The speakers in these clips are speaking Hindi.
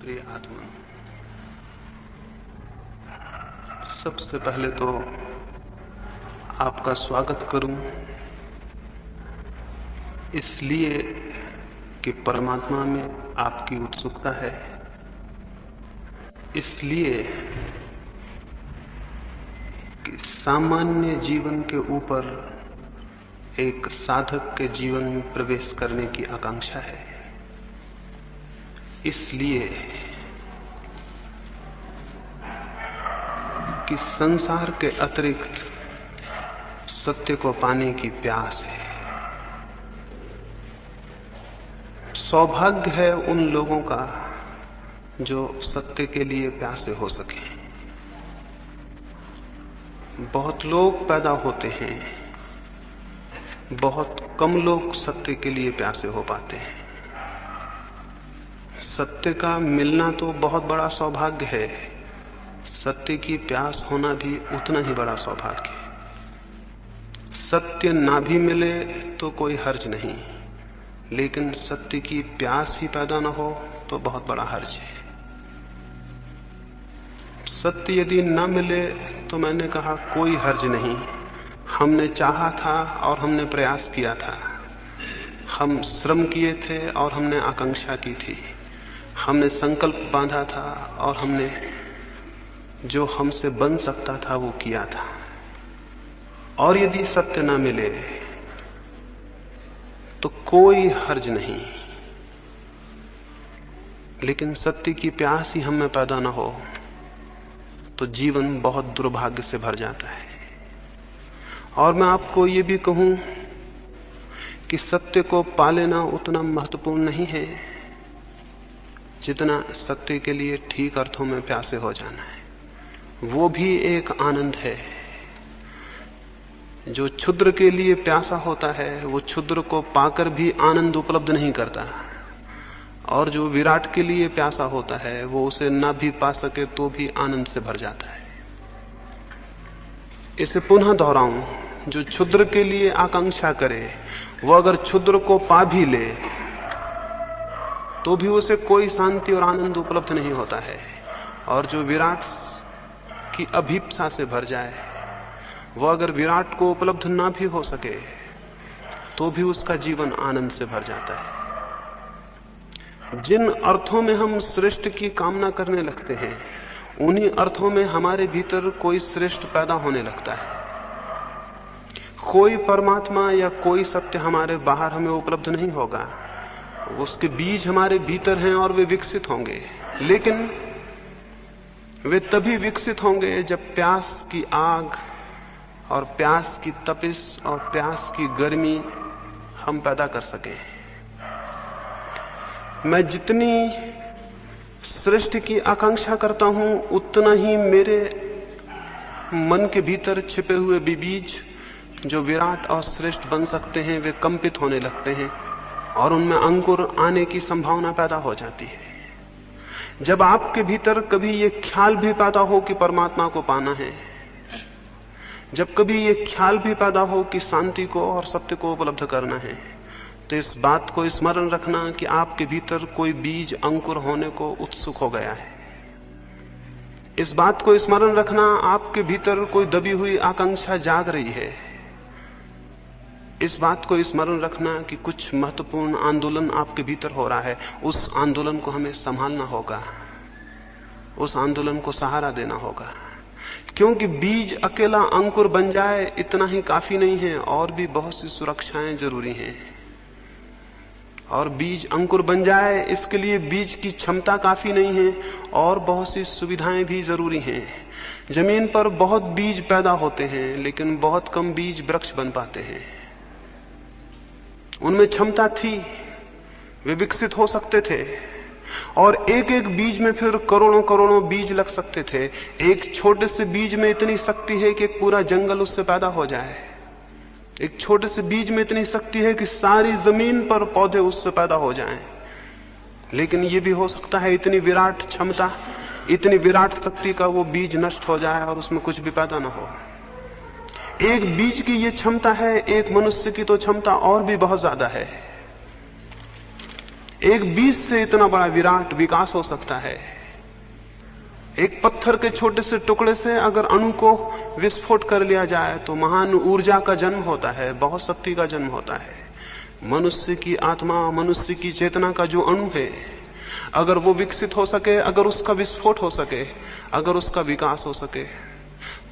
प्रिय आत्मा, सबसे पहले तो आपका स्वागत करूं इसलिए कि परमात्मा में आपकी उत्सुकता है, इसलिए कि सामान्य जीवन के ऊपर एक साधक के जीवन में प्रवेश करने की आकांक्षा है, इसलिए कि संसार के अतिरिक्त सत्य को पाने की प्यास है। सौभाग्य है उन लोगों का जो सत्य के लिए प्यासे हो सके। बहुत लोग पैदा होते हैं, बहुत कम लोग सत्य के लिए प्यासे हो पाते हैं। सत्य का मिलना तो बहुत बड़ा सौभाग्य है, सत्य की प्यास होना भी उतना ही बड़ा सौभाग्य है। सत्य ना भी मिले तो कोई हर्ज नहीं, लेकिन सत्य की प्यास ही पैदा ना हो तो बहुत बड़ा हर्ज है। सत्य यदि ना मिले तो मैंने कहा कोई हर्ज नहीं। हमने चाहा था और हमने प्रयास किया था, हम श्रम किए थे और हमने आकांक्षा की थी, हमने संकल्प बांधा था और हमने जो हमसे बन सकता था वो किया था। और यदि सत्य ना मिले तो कोई हर्ज नहीं, लेकिन सत्य की प्यास ही हम में पैदा ना हो तो जीवन बहुत दुर्भाग्य से भर जाता है। और मैं आपको ये भी कहूं कि सत्य को पा लेना उतना महत्वपूर्ण नहीं है जितना सत्य के लिए ठीक अर्थों में प्यासे हो जाना है। वो भी एक आनंद है। जो क्षुद्र के लिए प्यासा होता है वो क्षुद्र को पाकर भी आनंद उपलब्ध नहीं करता, और जो विराट के लिए प्यासा होता है वो उसे ना भी पा सके तो भी आनंद से भर जाता है। इसे पुनः दोहराऊं, जो क्षुद्र के लिए आकांक्षा करे वो अगर क्षुद्र को पा भी ले तो भी उसे कोई शांति और आनंद उपलब्ध नहीं होता है। और जो विराट की अभीप्सा से भर जाए वो अगर विराट को उपलब्ध ना भी हो सके तो भी उसका जीवन आनंद से भर जाता है। जिन अर्थों में हम श्रेष्ठ की कामना करने लगते हैं उन्हीं अर्थों में हमारे भीतर कोई श्रेष्ठ पैदा होने लगता है। कोई परमात्मा या कोई सत्य हमारे बाहर हमें उपलब्ध नहीं होगा, उसके बीज हमारे भीतर हैं और वे विकसित होंगे, लेकिन वे तभी विकसित होंगे जब प्यास की आग और प्यास की तपिश और प्यास की गर्मी हम पैदा कर सकें। मैं जितनी श्रेष्ठ की आकांक्षा करता हूं उतना ही मेरे मन के भीतर छिपे हुए बीज जो विराट और श्रेष्ठ बन सकते हैं वे कंपित होने लगते हैं और उनमें अंकुर आने की संभावना पैदा हो जाती है। जब आपके भीतर कभी ये ख्याल भी पैदा हो कि परमात्मा को पाना है, जब कभी ये ख्याल भी पैदा हो कि शांति को और सत्य को उपलब्ध करना है, तो इस बात को स्मरण रखना कि आपके भीतर कोई बीज अंकुर होने को उत्सुक हो गया है। इस बात को स्मरण रखना आपके भीतर कोई दबी हुई आकांक्षा जाग रही है। इस बात को स्मरण रखना कि कुछ महत्वपूर्ण आंदोलन आपके भीतर हो रहा है। उस आंदोलन को हमें संभालना होगा, उस आंदोलन को सहारा देना होगा, क्योंकि बीज अकेला अंकुर बन जाए इतना ही काफी नहीं है, और भी बहुत सी सुरक्षाएं जरूरी हैं। और बीज अंकुर बन जाए इसके लिए बीज की क्षमता काफी नहीं है, और बहुत सी सुविधाएं भी जरूरी हैं। जमीन पर बहुत बीज पैदा होते हैं लेकिन बहुत कम बीज वृक्ष बन पाते हैं। उनमें क्षमता थी, वे विकसित हो सकते थे, और एक एक बीज में फिर करोड़ों करोड़ों बीज लग सकते थे। एक छोटे से बीज में इतनी शक्ति है कि एक पूरा जंगल उससे पैदा हो जाए। एक छोटे से बीज में इतनी शक्ति है कि सारी जमीन पर पौधे उससे पैदा हो जाएं। लेकिन यह भी हो सकता है इतनी विराट क्षमता, इतनी विराट शक्ति का वो बीज नष्ट हो जाए और उसमें कुछ भी पैदा ना हो। एक बीज की ये क्षमता है, एक मनुष्य की तो क्षमता और भी बहुत ज्यादा है। एक बीज से इतना बड़ा विराट विकास हो सकता है। एक पत्थर के छोटे से टुकड़े से अगर अणु को विस्फोट कर लिया जाए तो महान ऊर्जा का जन्म होता है, बहुत शक्ति का जन्म होता है। मनुष्य की आत्मा, मनुष्य की चेतना का जो अणु है, अगर वो विकसित हो सके, अगर उसका विस्फोट हो सके, अगर उसका विकास हो सके,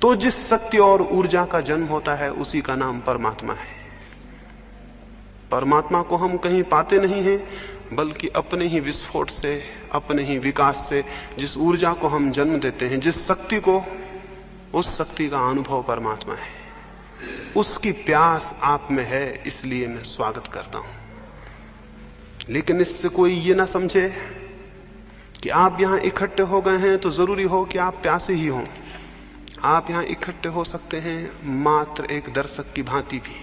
तो जिस शक्ति और ऊर्जा का जन्म होता है उसी का नाम परमात्मा है। परमात्मा को हम कहीं पाते नहीं हैं, बल्कि अपने ही विस्फोट से, अपने ही विकास से जिस ऊर्जा को हम जन्म देते हैं, जिस शक्ति को, उस शक्ति का अनुभव परमात्मा है। उसकी प्यास आप में है, इसलिए मैं स्वागत करता हूं। लेकिन इससे कोई ये ना समझे कि आप यहां इकट्ठे हो गए हैं तो जरूरी हो कि आप प्यासे ही हों। आप यहां इकट्ठे हो सकते हैं मात्र एक दर्शक की भांति भी।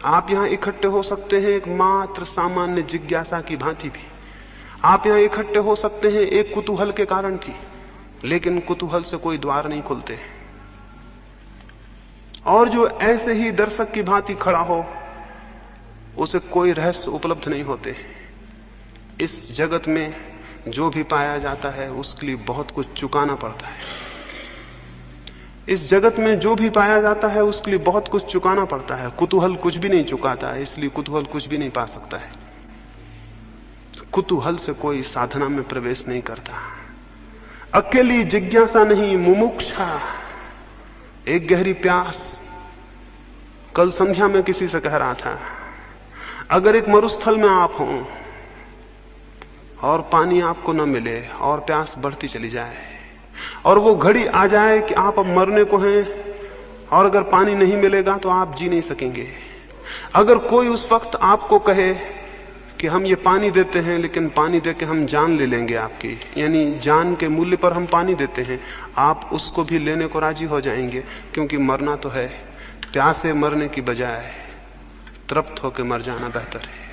आप यहां इकट्ठे हो सकते हैं एक मात्र सामान्य जिज्ञासा की भांति भी। आप यहां इकट्ठे हो सकते हैं एक कुतूहल के कारण भी, लेकिन कुतूहल से कोई द्वार नहीं खुलते। और जो ऐसे ही दर्शक की भांति खड़ा हो, उसे कोई रहस्य उपलब्ध नहीं होते। इस जगत में जो भी पाया जाता है उसके लिए बहुत कुछ चुकाना पड़ता है। इस जगत में जो भी पाया जाता है उसके लिए बहुत कुछ चुकाना पड़ता है। कुतूहल कुछ भी नहीं चुकाता है, इसलिए कुतूहल कुछ भी नहीं पा सकता है। कुतूहल से कोई साधना में प्रवेश नहीं करता। अकेली जिज्ञासा नहीं, मुमुक्षा, एक गहरी प्यास। कल संध्या में किसी से कह रहा था, अगर एक मरुस्थल में आप हों और पानी आपको न मिले और प्यास बढ़ती चली जाए और वो घड़ी आ जाए कि आप अब मरने को हैं और अगर पानी नहीं मिलेगा तो आप जी नहीं सकेंगे। अगर कोई उस वक्त आपको कहे कि हम ये पानी देते हैं, लेकिन पानी देके हम जान ले लेंगे आपकी, यानी जान के मूल्य पर हम पानी देते हैं, आप उसको भी लेने को राजी हो जाएंगे, क्योंकि मरना तो है। प्यासे मरने की बजाय तृप्त होकर मर जाना बेहतर है।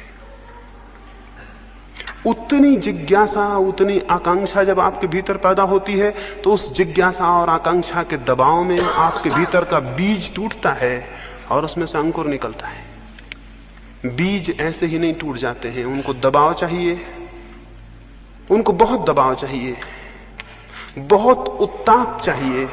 उतनी जिज्ञासा, उतनी आकांक्षा जब आपके भीतर पैदा होती है तो उस जिज्ञासा और आकांक्षा के दबाव में आपके भीतर का बीज टूटता है और उसमें से अंकुर निकलता है। बीज ऐसे ही नहीं टूट जाते हैं, उनको दबाव चाहिए, उनको बहुत दबाव चाहिए, बहुत उत्ताप चाहिए,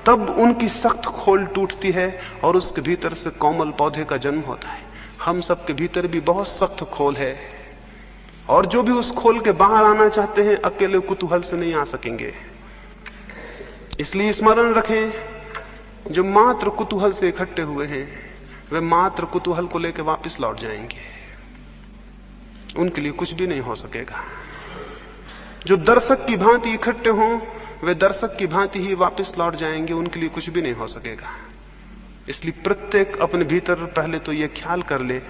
तब उनकी सख्त खोल टूटती है और उसके भीतर से कोमल पौधे का जन्म होता है। हम सबके भीतर भी बहुत सख्त खोल है और जो भी उस खोल के बाहर आना चाहते हैं अकेले कुतूहल से नहीं आ सकेंगे। इसलिए स्मरण रखें, जो मात्र कुतूहल से इकट्ठे हुए हैं वे मात्र कुतूहल को लेकर वापस लौट जाएंगे, उनके लिए कुछ भी नहीं हो सकेगा। जो दर्शक की भांति इकट्ठे हों वे दर्शक की भांति ही वापस लौट जाएंगे, उनके लिए कुछ भी नहीं हो सकेगा। इसलिए प्रत्येक अपने भीतर पहले तो यह ख्याल कर ले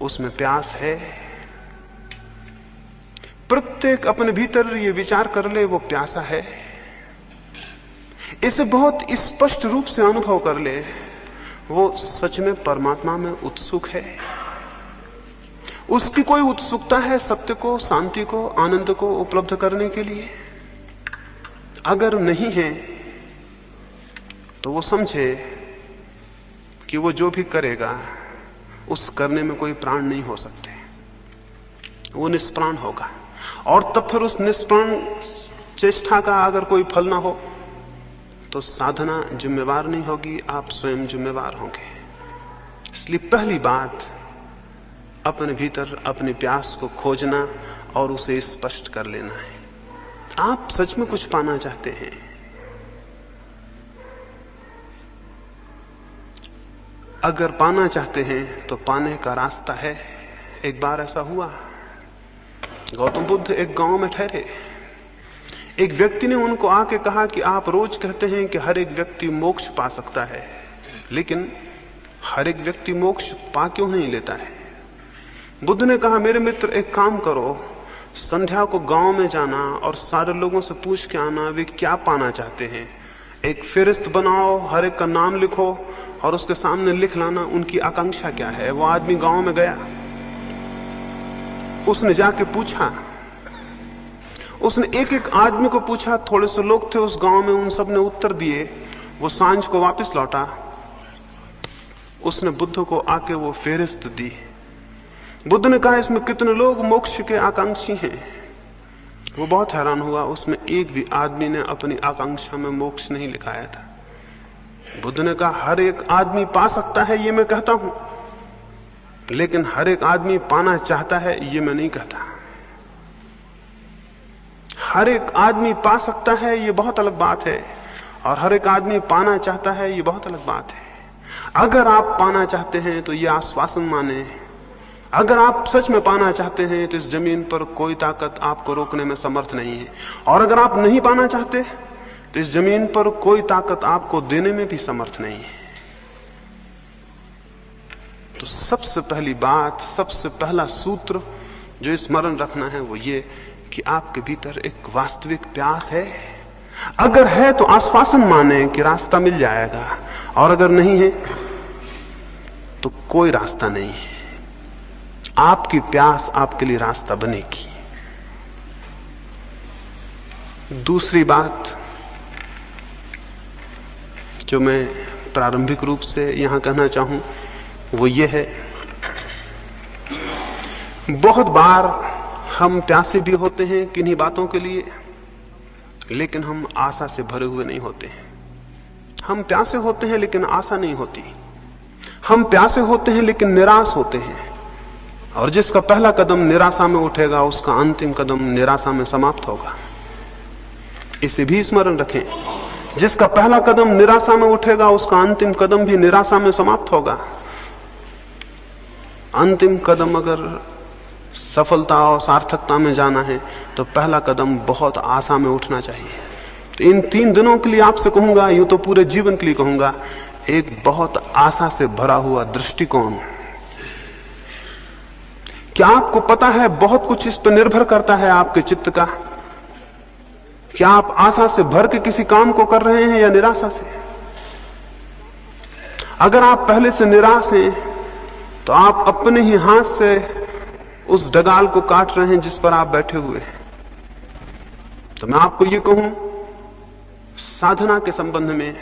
उसमें प्यास है। प्रत्येक अपने भीतर ये विचार कर ले वो प्यासा है। इसे बहुत स्पष्ट रूप से अनुभव कर ले वो सच में परमात्मा में उत्सुक है। उसकी कोई उत्सुकता है सत्य को, शांति को, आनंद को उपलब्ध करने के लिए? अगर नहीं है तो वो समझे कि वो जो भी करेगा उस करने में कोई प्राण नहीं हो सकते, वो निष्प्राण होगा। और तब फिर उस निष्प्राण चेष्टा का अगर कोई फल ना हो तो साधना जिम्मेवार नहीं होगी, आप स्वयं जिम्मेवार होंगे। इसलिए पहली बात अपने भीतर अपने प्यास को खोजना और उसे स्पष्ट कर लेना है। आप सच में कुछ पाना चाहते हैं, अगर पाना चाहते हैं तो पाने का रास्ता है। एक बार ऐसा हुआ, गौतम बुद्ध एक गांव में ठहरे। एक व्यक्ति ने उनको आके कहा कि आप रोज कहते हैं कि हर एक व्यक्ति मोक्ष पा सकता है, लेकिन हर एक व्यक्ति मोक्ष पा क्यों नहीं लेता है? बुद्ध ने कहा, मेरे मित्र एक काम करो, संध्या को गांव में जाना और सारे लोगों से पूछ के आना वे क्या पाना चाहते हैं। एक फेरिस्त बनाओ, हर एक का नाम लिखो और उसके सामने लिख लाना उनकी आकांक्षा क्या है। वो आदमी गांव में गया, उसने जाके पूछा, उसने एक एक आदमी को पूछा, थोड़े से लोग थे उस गांव में, उन सब ने उत्तर दिए। वो सांझ को वापस लौटा, उसने बुद्ध को आके वो फेरिस्त दी। बुद्ध ने कहा इसमें कितने लोग मोक्ष के आकांक्षी हैं। वो बहुत हैरान हुआ, उसमें एक भी आदमी ने अपनी आकांक्षा में मोक्ष नहीं लिखाया था। बुद्ध ने कहा हर एक आदमी पा सकता है ये मैं कहता हूं, लेकिन हर एक आदमी पाना चाहता है ये मैं नहीं कहता। हर एक आदमी पा सकता है ये बहुत अलग बात है, और हर एक आदमी पाना चाहता है ये बहुत अलग बात है। अगर आप पाना चाहते हैं तो ये आश्वासन माने, अगर आप सच में पाना चाहते हैं तो इस जमीन पर कोई ताकत आपको रोकने में समर्थ नहीं है, और अगर आप नहीं पाना चाहते तो इस जमीन पर कोई ताकत आपको देने में भी समर्थ नहीं है। तो सबसे पहली बात, सबसे पहला सूत्र जो स्मरण रखना है वो ये कि आपके भीतर एक वास्तविक प्यास है। अगर है तो आश्वासन माने कि रास्ता मिल जाएगा, और अगर नहीं है तो कोई रास्ता नहीं है। आपकी प्यास आपके लिए रास्ता बनेगी। दूसरी बात जो मैं प्रारंभिक रूप से यहां कहना चाहूं वो ये है, बहुत बार हम प्यासे भी होते हैं किन्हीं बातों के लिए, लेकिन हम आशा से भरे हुए नहीं होते हैं। हम प्यासे होते हैं लेकिन आशा नहीं होती। हम प्यासे होते हैं लेकिन निराश होते हैं, और जिसका पहला कदम निराशा में उठेगा उसका अंतिम कदम निराशा में समाप्त होगा। इसे भी स्मरण रखें, जिसका पहला कदम निराशा में उठेगा उसका अंतिम कदम भी निराशा में समाप्त होगा। अंतिम कदम अगर सफलता और सार्थकता में जाना है तो पहला कदम बहुत आशा में उठना चाहिए। तो इन 3 दिनों के लिए आपसे कहूंगा, यूं तो पूरे जीवन के लिए कहूंगा, एक बहुत आशा से भरा हुआ दृष्टिकोण। क्या आपको पता है बहुत कुछ इस पर निर्भर करता है आपके चित्त का? क्या आप आशा से भर के किसी काम को कर रहे हैं या निराशा से? अगर आप पहले से निराश हैं तो आप अपने ही हाथ से उस डगाल को काट रहे हैं जिस पर आप बैठे हुए हैं। तो मैं आपको ये कहूं, साधना के संबंध में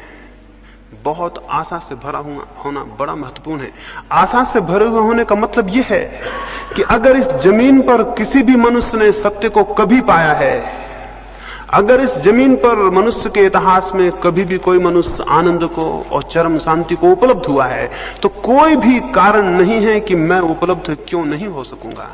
बहुत आशा से भरा हुआ होना बड़ा महत्वपूर्ण है। आशा से भरे हुए होने का मतलब यह है कि अगर इस जमीन पर किसी भी मनुष्य ने सत्य को कभी पाया है, अगर इस जमीन पर मनुष्य के इतिहास में कभी भी कोई मनुष्य आनंद को और चरम शांति को उपलब्ध हुआ है, तो कोई भी कारण नहीं है कि मैं उपलब्ध क्यों नहीं हो सकूंगा।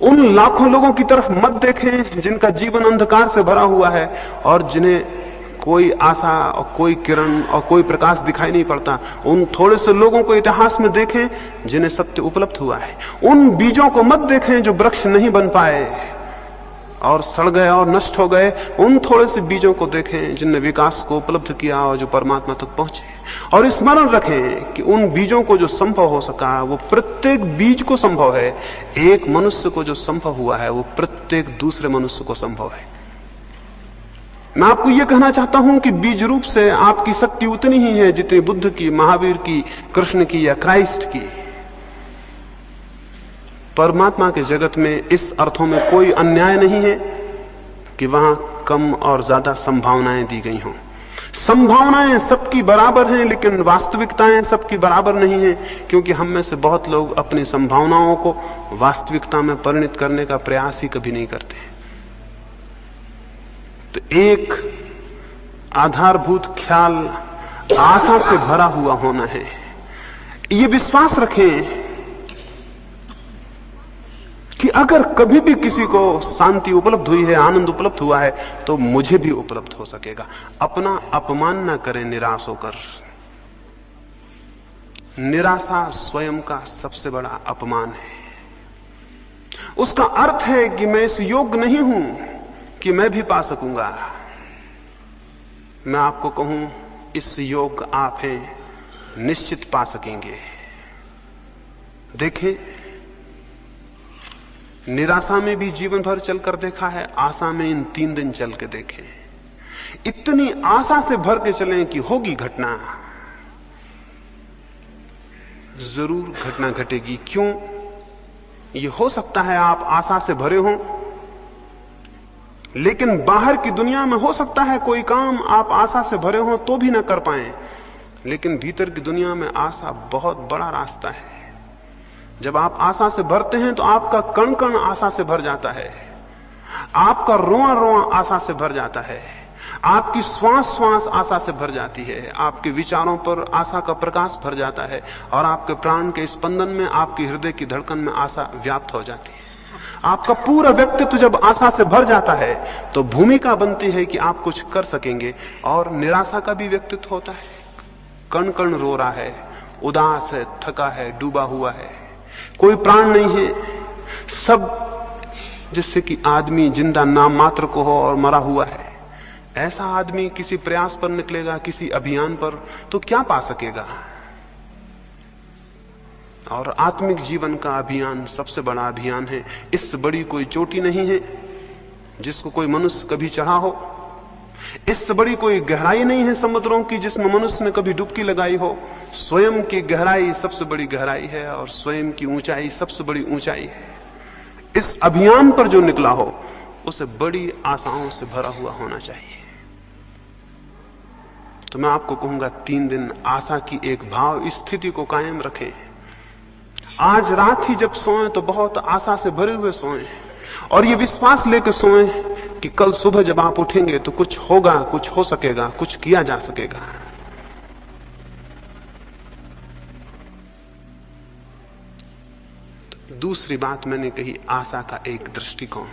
उन लाखों लोगों की तरफ मत देखें जिनका जीवन अंधकार से भरा हुआ है और जिन्हें कोई आशा और कोई किरण और कोई प्रकाश दिखाई नहीं पड़ता। उन थोड़े से लोगों को इतिहास में देखें जिन्हें सत्य उपलब्ध हुआ है। उन बीजों को मत देखें जो वृक्ष नहीं बन पाए और सड़ गए और नष्ट हो गए। उन थोड़े से बीजों को देखें जिनने विकास को उपलब्ध किया और जो परमात्मा तक पहुंचे। और स्मरण रखें कि उन बीजों को जो संभव हो सका वो प्रत्येक बीज को संभव है। एक मनुष्य को जो संभव हुआ है वो प्रत्येक दूसरे मनुष्य को संभव है। मैं आपको यह कहना चाहता हूं कि बीज रूप से आपकी शक्ति उतनी ही है जितनी बुद्ध की, महावीर की, कृष्ण की या क्राइस्ट की। परमात्मा के जगत में इस अर्थों में कोई अन्याय नहीं है कि वहां कम और ज्यादा संभावनाएं दी गई हों। संभावनाएं सबकी बराबर हैं, लेकिन वास्तविकताएं सबकी बराबर नहीं है, क्योंकि हम में से बहुत लोग अपनी संभावनाओं को वास्तविकता में परिणत करने का प्रयास ही कभी नहीं करते। तो एक आधारभूत ख्याल आशा से भरा हुआ होना है। ये विश्वास रखें कि अगर कभी भी किसी को शांति उपलब्ध हुई है, आनंद उपलब्ध हुआ है, तो मुझे भी उपलब्ध हो सकेगा। अपना अपमान ना करें निराश होकर। निराशा स्वयं का सबसे बड़ा अपमान है। उसका अर्थ है कि मैं इस योग्य नहीं हूं कि मैं भी पा सकूंगा। मैं आपको कहूं, इस योग्य आप हैं, निश्चित पा सकेंगे। देखें, निराशा में भी जीवन भर चलकर देखा है, आशा में इन 3 दिन चल के देखें। इतनी आशा से भर के चलें कि होगी घटना, जरूर घटना घटेगी। क्यों? ये हो सकता है आप आशा से भरे हों, लेकिन बाहर की दुनिया में हो सकता है कोई काम आप आशा से भरे हों तो भी ना कर पाएं, लेकिन भीतर की दुनिया में आशा बहुत बड़ा रास्ता है। जब आप आशा से भरते हैं तो आपका कण कण आशा से भर जाता है, आपका रोआ रोआ आशा से भर जाता है, आपकी श्वास श्वास आशा से भर जाती है, आपके विचारों पर आशा का प्रकाश भर जाता है और आपके प्राण के स्पंदन में, आपकी हृदय की धड़कन में आशा व्याप्त हो जाती है। आपका पूरा व्यक्तित्व जब आशा से भर जाता है तो भूमिका बनती है कि आप कुछ कर सकेंगे। और निराशा का भी व्यक्तित्व होता है, कण कण रो रहा है, उदास है, थका है, डूबा हुआ है, कोई प्राण नहीं है, सब जिससे कि आदमी जिंदा नाम मात्र को हो और मरा हुआ है। ऐसा आदमी किसी प्रयास पर निकलेगा, किसी अभियान पर, तो क्या पा सकेगा? और आत्मिक जीवन का अभियान सबसे बड़ा अभियान है। इससे बड़ी कोई चोटी नहीं है जिसको कोई मनुष्य कभी चढ़ा हो, इससे बड़ी कोई गहराई नहीं है समुद्रों की जिसमें मनुष्य ने कभी डुबकी लगाई हो। स्वयं की गहराई सबसे बड़ी गहराई है और स्वयं की ऊंचाई सबसे बड़ी ऊंचाई है। इस अभियान पर जो निकला हो उसे बड़ी आशाओं से भरा हुआ होना चाहिए। तो मैं आपको कहूंगा 3 दिन आशा की एक भाव स्थिति को कायम रखें। आज रात ही जब सोएं तो बहुत आशा से भरे हुए सोएं और ये विश्वास लेकर सोएं कि कल सुबह जब आप उठेंगे तो कुछ होगा, कुछ हो सकेगा, कुछ किया जा सकेगा। दूसरी बात मैंने कही, आशा का एक दृष्टिकोण।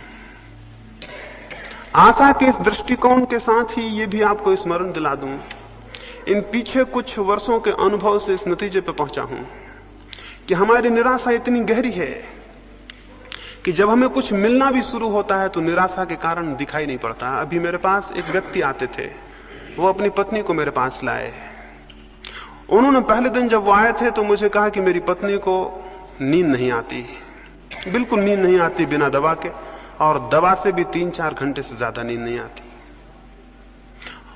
आशा के इस दृष्टिकोण के साथ ही ये भी आपको स्मरण दिला दूं, इन पीछे कुछ वर्षों के अनुभव से इस नतीजे पर पहुंचा हूं कि हमारी निराशा इतनी गहरी है कि जब हमें कुछ मिलना भी शुरू होता है तो निराशा के कारण दिखाई नहीं पड़ता। अभी मेरे पास एक व्यक्ति आते थे, वो अपनी पत्नी को मेरे पास लाए। उन्होंने पहले दिन जब वो आए थे तो मुझे कहा कि मेरी पत्नी को नींद नहीं आती, बिल्कुल नींद नहीं आती बिना दवा के, और दवा से भी 3-4 घंटे से ज्यादा नींद नहीं आती।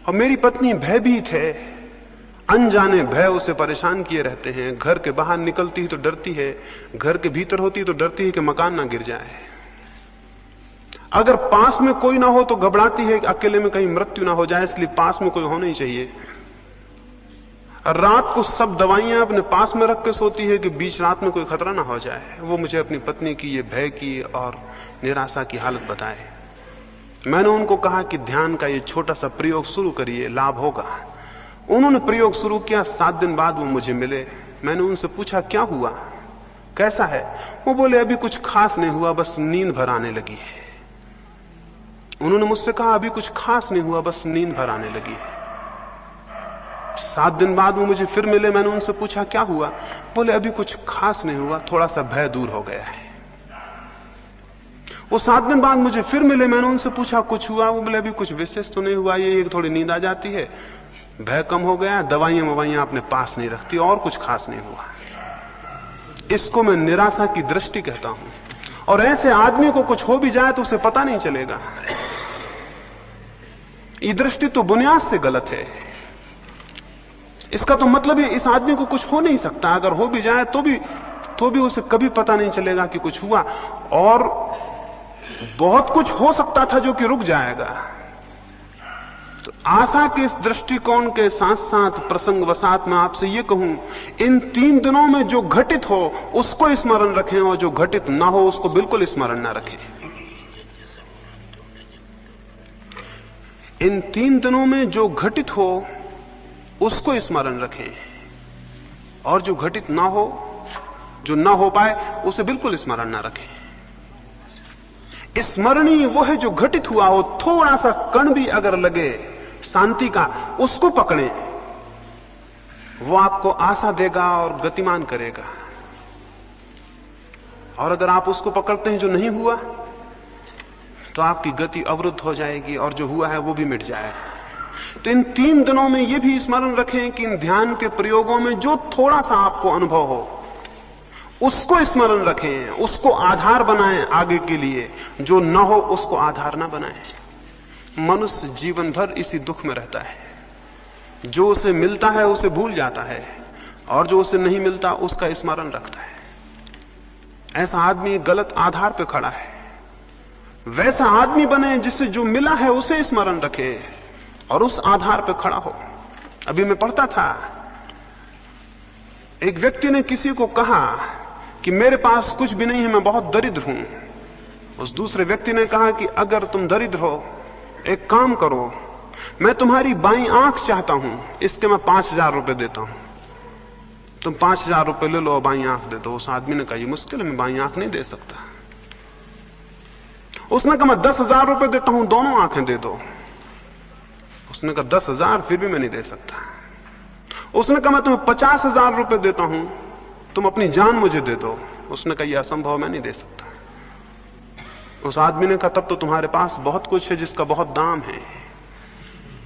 और मेरी पत्नी भयभीत है, अनजाने भय उसे परेशान किए रहते हैं। घर के बाहर निकलती ही तो डरती है, घर के भीतर होती तो डरती है कि मकान ना गिर जाए। अगर पास में कोई ना हो तो घबराती है कि अकेले में कहीं मृत्यु ना हो जाए, इसलिए पास में कोई होना ही चाहिए। रात को सब दवाइयां अपने पास में रख के सोती है कि बीच रात में कोई खतरा ना हो जाए। वो मुझे अपनी पत्नी की ये भय की और निराशा की हालत बताए। मैंने उनको कहा कि ध्यान का ये छोटा सा प्रयोग शुरू करिए, लाभ होगा। उन्होंने प्रयोग शुरू किया। 7 दिन बाद वो मुझे मिले। मैंने उनसे पूछा क्या हुआ, कैसा है? वो बोले अभी कुछ खास नहीं हुआ, बस नींद भर आने लगी है। उन्होंने मुझसे कहा अभी कुछ खास नहीं हुआ, बस नींद भर आने लगी है। 7 दिन बाद वो मुझे फिर मिले। मैंने उनसे पूछा क्या हुआ? बोले अभी कुछ खास नहीं हुआ, थोड़ा सा भय दूर हो गया है। वो 7 दिन बाद मुझे फिर मिले। मैंने उनसे पूछा कुछ हुआ? वो बोले अभी कुछ विशेष तो नहीं हुआ, ये थोड़ी नींद आ जाती है, भय कम हो गया, दवाइयां अपने पास नहीं रखती, और कुछ खास नहीं हुआ। इसको मैं निराशा की दृष्टि कहता हूं। और ऐसे आदमी को कुछ हो भी जाए तो उसे पता नहीं चलेगा। ये दृष्टि तो बुनियाद से गलत है। इसका तो मतलब है इस आदमी को कुछ हो नहीं सकता, अगर हो भी जाए तो भी उसे कभी पता नहीं चलेगा कि कुछ हुआ। और बहुत कुछ हो सकता था जो कि रुक जाएगा। तो आशा के इस दृष्टिकोण के साथ साथ प्रसंगवशात मैं आपसे ये कहूं, इन 3 दिनों में जो घटित हो उसको स्मरण रखें और जो घटित ना हो उसको बिल्कुल स्मरण ना रखें। इन 3 दिनों में जो घटित हो उसको स्मरण रखें और जो घटित ना हो, जो ना हो पाए, उसे बिल्कुल स्मरण ना रखें। स्मरणीय वो है जो घटित हुआ हो। थोड़ा सा कण भी अगर लगे शांति का, उसको पकड़ें, वो आपको आशा देगा और गतिमान करेगा। और अगर आप उसको पकड़ते हैं जो नहीं हुआ, तो आपकी गति अवरुद्ध हो जाएगी और जो हुआ है वो भी मिट जाएगा। तो इन 3 दिनों में यह भी स्मरण रखें कि इन ध्यान के प्रयोगों में जो थोड़ा सा आपको अनुभव हो उसको स्मरण रखें, उसको आधार बनाएं आगे के लिए। जो न हो उसको आधार ना बनाएं। मनुष्य जीवन भर इसी दुख में रहता है। जो उसे मिलता है उसे भूल जाता है और जो उसे नहीं मिलता उसका स्मरण रखता है। ऐसा आदमी गलत आधार पर खड़ा है। वैसा आदमी बने जिससे जो मिला है उसे स्मरण रखे और उस आधार पर खड़ा हो। अभी मैं पढ़ता था, एक व्यक्ति ने किसी को कहा कि मेरे पास कुछ भी नहीं है, मैं बहुत दरिद्र हूं। उस दूसरे व्यक्ति ने कहा कि अगर तुम दरिद्र हो, एक काम करो, मैं तुम्हारी बाईं आंख चाहता हूं, इसके मैं 5,000 रुपए देता हूं, तुम 5,000 रुपए ले लो और बाईं आंख दे दो। उस आदमी ने कहा ये मुश्किल है, मैं बाईं आंख नहीं दे सकता। उसने कहा मैं 10,000 रुपए देता हूं, दोनों आंखें दे दो। उसने कहा 10,000 फिर भी मैं नहीं दे सकता। उसने कहा मैं तुम्हें 50,000 रुपए देता हूं, तुम अपनी जान मुझे दे दो। उसने कहा यह असंभव, मैं नहीं दे सकता। उस आदमी ने कहा तब तो तुम्हारे पास बहुत कुछ है जिसका बहुत दाम है।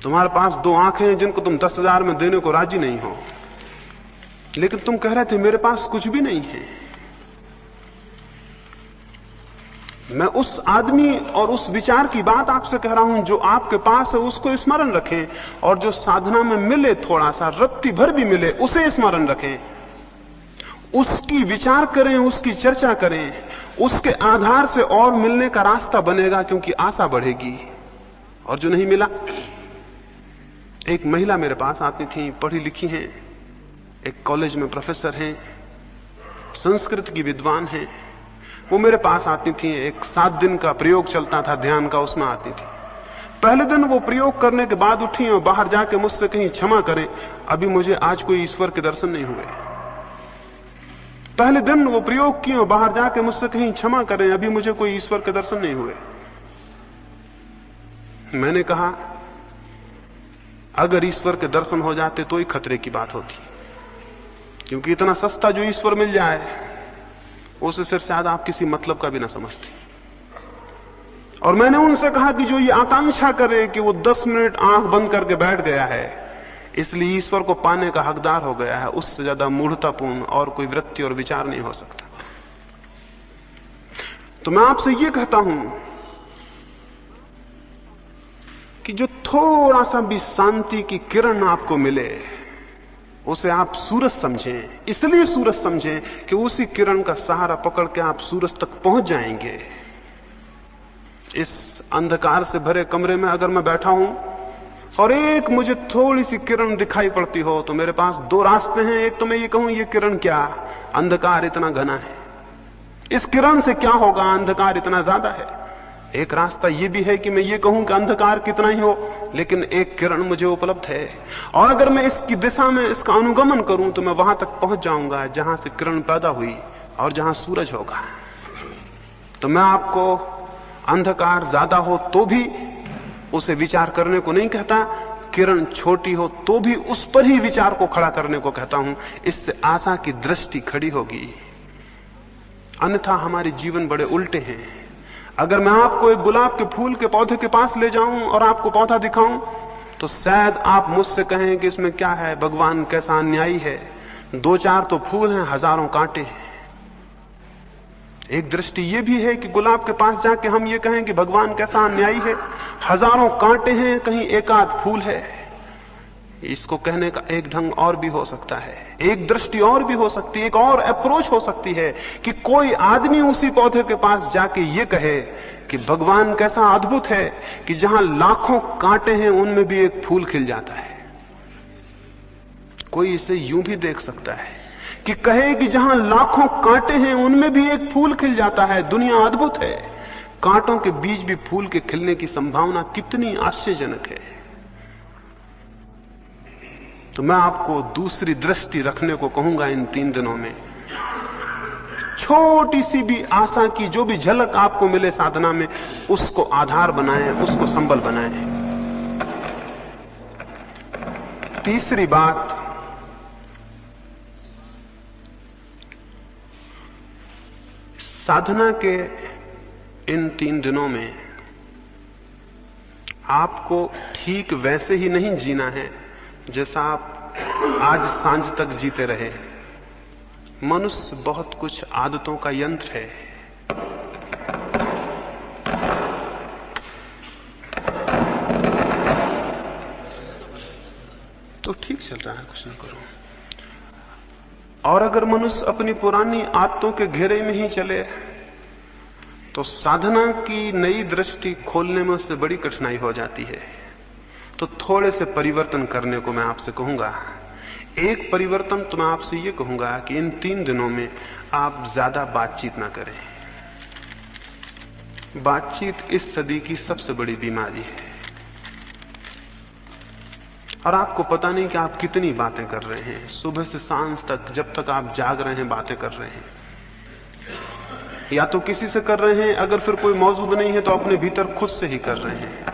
तुम्हारे पास 2 आंखें हैं जिनको तुम 10,000 में देने को राजी नहीं हो, लेकिन तुम कह रहे थे मेरे पास कुछ भी नहीं है। मैं उस आदमी और उस विचार की बात आपसे कह रहा हूं जो आपके पास है, उसको स्मरण रखें, और जो साधना में मिले, थोड़ा सा रत्ती भर भी मिले, उसे स्मरण रखें, उसकी विचार करें, उसकी चर्चा करें। उसके आधार से और मिलने का रास्ता बनेगा, क्योंकि आशा बढ़ेगी। और जो नहीं मिला, एक महिला मेरे पास आती थी, पढ़ी लिखी हैं, एक कॉलेज में प्रोफेसर हैं, संस्कृत की विद्वान हैं। वो मेरे पास आती थी, एक 7 दिन का प्रयोग चलता था ध्यान का, उसमें आती थी। पहले दिन वो प्रयोग करने के बाद उठी और बाहर जाके मुझसे कहीं क्षमा करें, अभी मुझे आज कोई ईश्वर के दर्शन नहीं हुए। पहले दिन वो प्रयोग किए और बाहर जाके मुझसे कहीं क्षमा करें, अभी मुझे कोई ईश्वर के दर्शन नहीं हुए। मैंने कहा अगर ईश्वर के दर्शन हो जाते तो ही खतरे की बात होती, क्योंकि इतना सस्ता जो ईश्वर मिल जाए उसे फिर शायद आप किसी मतलब का भी ना समझते। और मैंने उनसे कहा कि जो ये आकांक्षा करे कि वो 10 मिनट आंख बंद करके बैठ गया है, इसलिए ईश्वर को पाने का हकदार हो गया है, उससे ज्यादा मूढ़तापूर्ण और कोई वृत्ति और विचार नहीं हो सकता। तो मैं आपसे ये कहता हूं कि जो थोड़ा सा भी शांति की किरण आपको मिले, उसे आप सूरज समझें। इसलिए सूरज समझें कि उसी किरण का सहारा पकड़ के आप सूरज तक पहुंच जाएंगे। इस अंधकार से भरे कमरे में अगर मैं बैठा हूं और एक मुझे थोड़ी सी किरण दिखाई पड़ती हो, तो मेरे पास 2 रास्ते हैं। एक तो मैं ये कहूं ये किरण क्या, अंधकार इतना घना है, इस किरण से क्या होगा, अंधकार इतना ज्यादा है। एक रास्ता ये भी है कि मैं ये कहूं कि अंधकार कितना ही हो, लेकिन एक किरण मुझे उपलब्ध है, और अगर मैं इसकी दिशा में इसका अनुगमन करूं तो मैं वहां तक पहुंच जाऊंगा जहां से किरण पैदा हुई और जहां सूरज होगा। तो मैं आपको अंधकार ज्यादा हो तो भी उसे विचार करने को नहीं कहता, किरण छोटी हो तो भी उस पर ही विचार को खड़ा करने को कहता हूं। इससे आशा की दृष्टि खड़ी होगी। अन्यथा हमारे जीवन बड़े उल्टे हैं। अगर मैं आपको एक गुलाब के फूल के पौधे के पास ले जाऊं और आपको पौधा दिखाऊं, तो शायद आप मुझसे कहें कि इसमें क्या है, भगवान कैसा अन्यायी है, 2-4 तो फूल हैं, हजारों कांटे हैं। एक दृष्टि ये भी है कि गुलाब के पास जाके हम ये कहें कि भगवान कैसा अन्यायी है, हजारों कांटे हैं, कहीं एक आध फूल है। इसको कहने का एक ढंग और भी हो सकता है, एक दृष्टि और भी हो सकती है, एक और अप्रोच हो सकती है कि कोई आदमी उसी पौधे के पास जाके ये कहे कि भगवान कैसा अद्भुत है कि जहां लाखों कांटे हैं उनमें भी एक फूल खिल जाता है। कोई इसे यूं भी देख सकता है कि कहे कि जहां लाखों कांटे हैं उनमें भी एक फूल खिल जाता है, दुनिया अद्भुत है। कांटों के बीच भी फूल के खिलने की संभावना कितनी आश्चर्यजनक है। तो मैं आपको दूसरी दृष्टि रखने को कहूंगा इन 3 दिनों में। छोटी सी भी आशा की जो भी झलक आपको मिले साधना में, उसको आधार बनाएं, उसको संबल बनाएं। तीसरी बात, साधना के इन 3 दिनों में आपको ठीक वैसे ही नहीं जीना है जैसा आप आज सांझ तक जीते रहे। मनुष्य बहुत कुछ आदतों का यंत्र है। तो ठीक चल रहा है, कुछ ना करो। और अगर मनुष्य अपनी पुरानी आदतों के घेरे में ही चले तो साधना की नई दृष्टि खोलने में उससे बड़ी कठिनाई हो जाती है। तो थोड़े से परिवर्तन करने को मैं आपसे कहूंगा। एक परिवर्तन तो मैं आपसे ये कहूंगा कि इन 3 दिनों में आप ज्यादा बातचीत ना करें। बातचीत इस सदी की सबसे बड़ी बीमारी है, और आपको पता नहीं कि आप कितनी बातें कर रहे हैं। सुबह से सांझ तक, जब तक आप जाग रहे हैं, बातें कर रहे हैं। या तो किसी से कर रहे हैं, अगर फिर कोई मौजूद नहीं है तो अपने भीतर खुद से ही कर रहे हैं।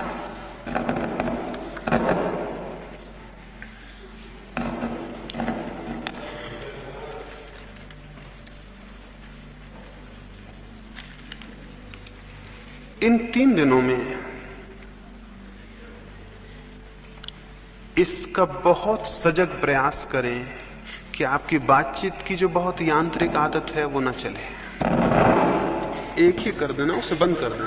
इन 3 दिनों में इसका बहुत सजग प्रयास करें कि आपकी बातचीत की जो बहुत यांत्रिक आदत है वो ना चले। एक ही कर देना, उसे बंद कर देना,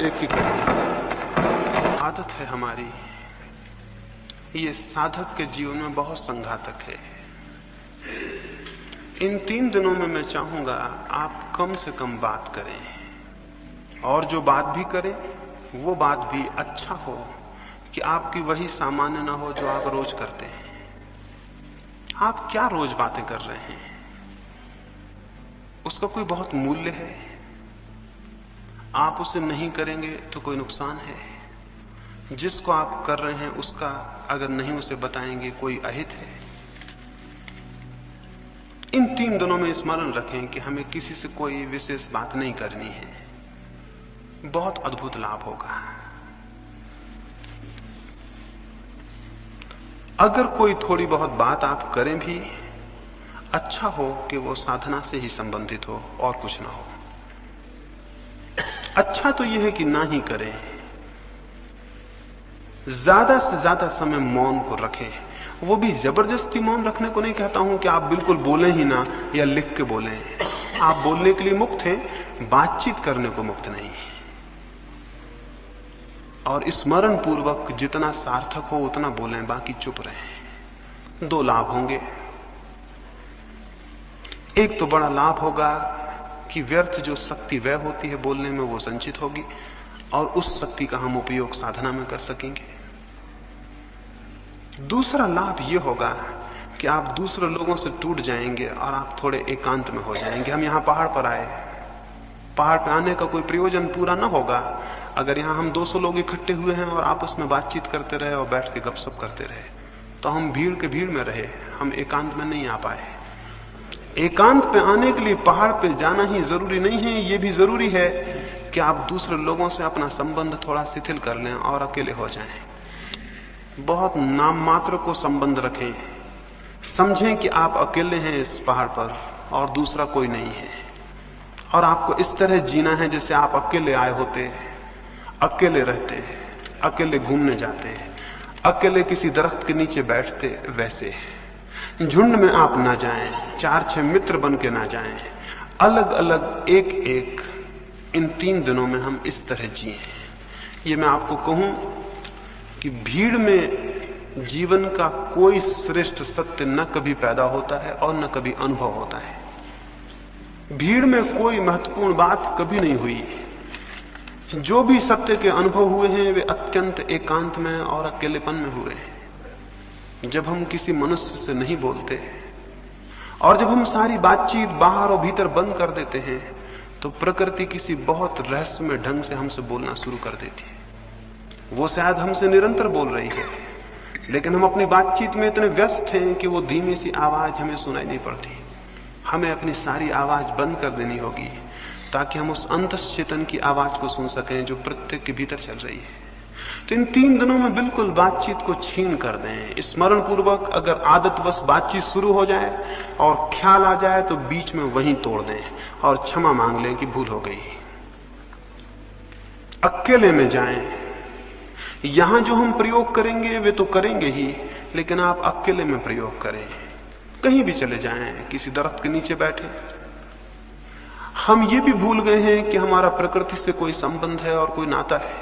एक ही कर देना। आदत है हमारी, ये साधक के जीवन में बहुत संघातक है। इन 3 दिनों में मैं चाहूंगा आप कम से कम बात करें, और जो बात भी करें वो बात भी अच्छा हो कि आपकी वही सामान्य ना हो जो आप रोज करते हैं। आप क्या रोज बातें कर रहे हैं, उसका कोई बहुत मूल्य है? आप उसे नहीं करेंगे तो कोई नुकसान है? जिसको आप कर रहे हैं उसका अगर नहीं उसे बताएंगे कोई अहित है? इन 3 दिनों में स्मरण रखें कि हमें किसी से कोई विशेष बात नहीं करनी है। बहुत अद्भुत लाभ होगा। अगर कोई थोड़ी बहुत बात आप करें भी, अच्छा हो कि वो साधना से ही संबंधित हो और कुछ ना हो। अच्छा तो यह है कि ना ही करें। ज्यादा से ज्यादा समय मौन को रखें। वो भी जबरदस्ती मौन रखने को नहीं कहता हूं कि आप बिल्कुल बोलें ही ना या लिख के बोलें। आप बोलने के लिए मुक्त हैं, बातचीत करने को मुक्त नहीं। और स्मरण पूर्वक जितना सार्थक हो उतना बोलें, बाकी चुप रहें। 2 लाभ होंगे। एक तो बड़ा लाभ होगा कि व्यर्थ जो शक्ति व्यय होती है बोलने में वो संचित होगी, और उस शक्ति का हम उपयोग साधना में कर सकेंगे। दूसरा लाभ ये होगा कि आप दूसरे लोगों से टूट जाएंगे और आप थोड़े एकांत में हो जाएंगे। हम यहाँ पहाड़ पर आए, पहाड़ पर आने का कोई प्रयोजन पूरा ना होगा अगर यहाँ हम 200 लोग इकट्ठे हुए हैं और आपस में बातचीत करते रहे और बैठ के गपशप करते रहे, तो हम भीड़ के भीड़ में रहे, हम एकांत में नहीं आ पाए। एकांत पे आने के लिए पहाड़ पे जाना ही जरूरी नहीं है, ये भी जरूरी है कि आप दूसरे लोगों से अपना संबंध थोड़ा शिथिल कर लें और अकेले हो जाएं। बहुत नाम मात्र को संबंध रखें, समझें कि आप अकेले हैं इस पहाड़ पर और दूसरा कोई नहीं है, और आपको इस तरह जीना है जैसे आप अकेले आए होते, अकेले रहते, अकेले घूमने जाते, अकेले किसी दरख्त के नीचे बैठते। वैसे झुंड में आप ना जाएं, 4-6 मित्र बन के ना जाएं, अलग अलग एक एक। इन 3 दिनों में हम इस तरह जिए। ये मैं आपको कहूं कि भीड़ में जीवन का कोई श्रेष्ठ सत्य न कभी पैदा होता है और न कभी अनुभव होता है। भीड़ में कोई महत्वपूर्ण बात कभी नहीं हुई। जो भी सत्य के अनुभव हुए हैं वे अत्यंत एकांत में और अकेलेपन में हुए हैं। जब हम किसी मनुष्य से नहीं बोलते और जब हम सारी बातचीत बाहर और भीतर बंद कर देते हैं, तो प्रकृति किसी बहुत रहस्यमय ढंग से हमसे बोलना शुरू कर देती है। वो शायद हमसे निरंतर बोल रही है, लेकिन हम अपनी बातचीत में इतने व्यस्त हैं कि वो धीमी सी आवाज हमें सुनाई नहीं पड़ती। हमें अपनी सारी आवाज बंद कर देनी होगी ताकि हम उस अंतश्चेतन की आवाज को सुन सकें जो प्रत्येक के भीतर चल रही है। तो इन 3 दिनों में बिल्कुल बातचीत को छीन कर दें। स्मरण पूर्वक अगर आदतवश बातचीत शुरू हो जाए और ख्याल आ जाए तो बीच में वहीं तोड़ दें और क्षमा मांग लें कि भूल हो गई। अकेले में जाएं। यहां जो हम प्रयोग करेंगे वे तो करेंगे ही, लेकिन आप अकेले में प्रयोग करें। कहीं भी चले जाएं, किसी दरख्त के नीचे बैठे। हम ये भी भूल गए हैं कि हमारा प्रकृति से कोई संबंध है और कोई नाता है,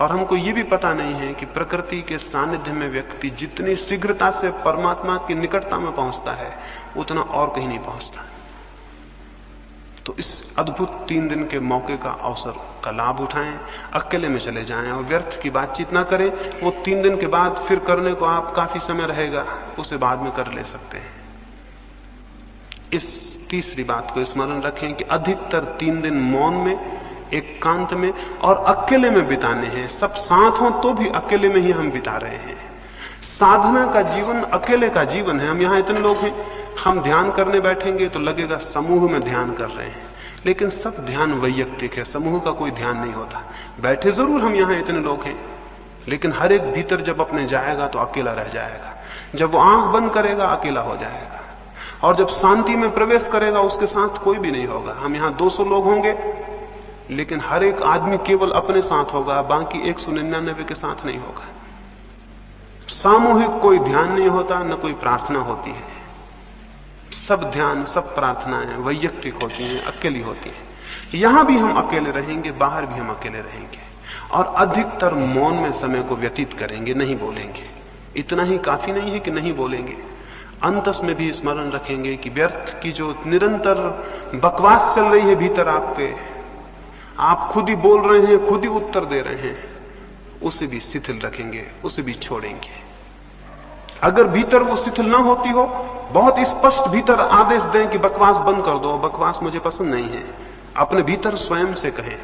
और हमको ये भी पता नहीं है कि प्रकृति के सानिध्य में व्यक्ति जितनी शीघ्रता से परमात्मा की निकटता में पहुंचता है उतना और कहीं नहीं पहुंचता। तो इस अद्भुत 3 दिन के मौके का अवसर का लाभ उठाएं, अकेले में चले जाएं और व्यर्थ की बातचीत ना करें। वो 3 दिन के बाद फिर करने को आप काफी समय रहेगा, उसे बाद में कर ले सकते हैं। इस तीसरी बात को स्मरण रखें कि अधिकतर 3 दिन मौन में, एकांत में और अकेले में बिताने हैं। सब साथ हों तो भी अकेले में ही हम बिता रहे हैं। साधना का जीवन अकेले का जीवन है। हम यहाँ इतने लोग हैं, हम ध्यान करने बैठेंगे तो लगेगा समूह में ध्यान कर रहे हैं, लेकिन सब ध्यान वैयक्तिक है, समूह का कोई ध्यान नहीं होता। बैठे जरूर हम यहाँ इतने लोग हैं, लेकिन हर एक भीतर जब अपने जाएगा तो अकेला रह जाएगा। जब वो आंख बंद करेगा अकेला हो जाएगा, और जब शांति में प्रवेश करेगा उसके साथ कोई भी नहीं होगा। हम यहाँ 200 लोग होंगे, लेकिन हर एक आदमी केवल अपने साथ होगा, बाकी 199 के साथ नहीं होगा। सामूहिक कोई ध्यान नहीं होता, न कोई प्रार्थना होती है। सब ध्यान, सब प्रार्थनाएं वैयक्तिक होती हैं, अकेली होती हैं। यहां भी हम अकेले रहेंगे, बाहर भी हम अकेले रहेंगे, और अधिकतर मौन में समय को व्यतीत करेंगे, नहीं बोलेंगे। इतना ही काफी नहीं है कि नहीं बोलेंगे, अंतस में भी स्मरण रखेंगे कि व्यर्थ की जो निरंतर बकवास चल रही है भीतर आपके, आप खुद ही बोल रहे हैं, खुद ही उत्तर दे रहे हैं, उसे भी शिथिल रखेंगे, उसे भी छोड़ेंगे। अगर भीतर वो शिथिल ना होती हो, बहुत स्पष्ट भीतर आदेश दें कि बकवास बंद कर दो, बकवास मुझे पसंद नहीं है, अपने भीतर स्वयं से कहें।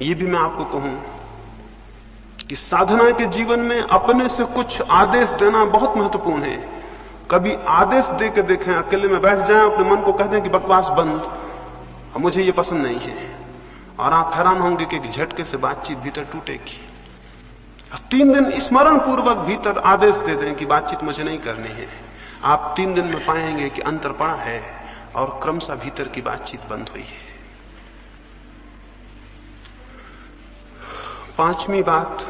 ये भी मैं आपको कहूं कि साधना के जीवन में अपने से कुछ आदेश देना बहुत महत्वपूर्ण है। कभी आदेश दे के देखें, अकेले में बैठ जाएं, अपने मन को कह दें कि बकवास बंद, मुझे ये पसंद नहीं है, और आप हैरान होंगे कि झटके से बातचीत भीतर टूटेगी। 3 दिन स्मरण पूर्वक भीतर आदेश दे दें कि बातचीत मुझे नहीं करनी है। आप 3 दिन में पाएंगे कि अंतर पड़ा है और क्रमशः भीतर की बातचीत बंद हुई है। 5वीं बात,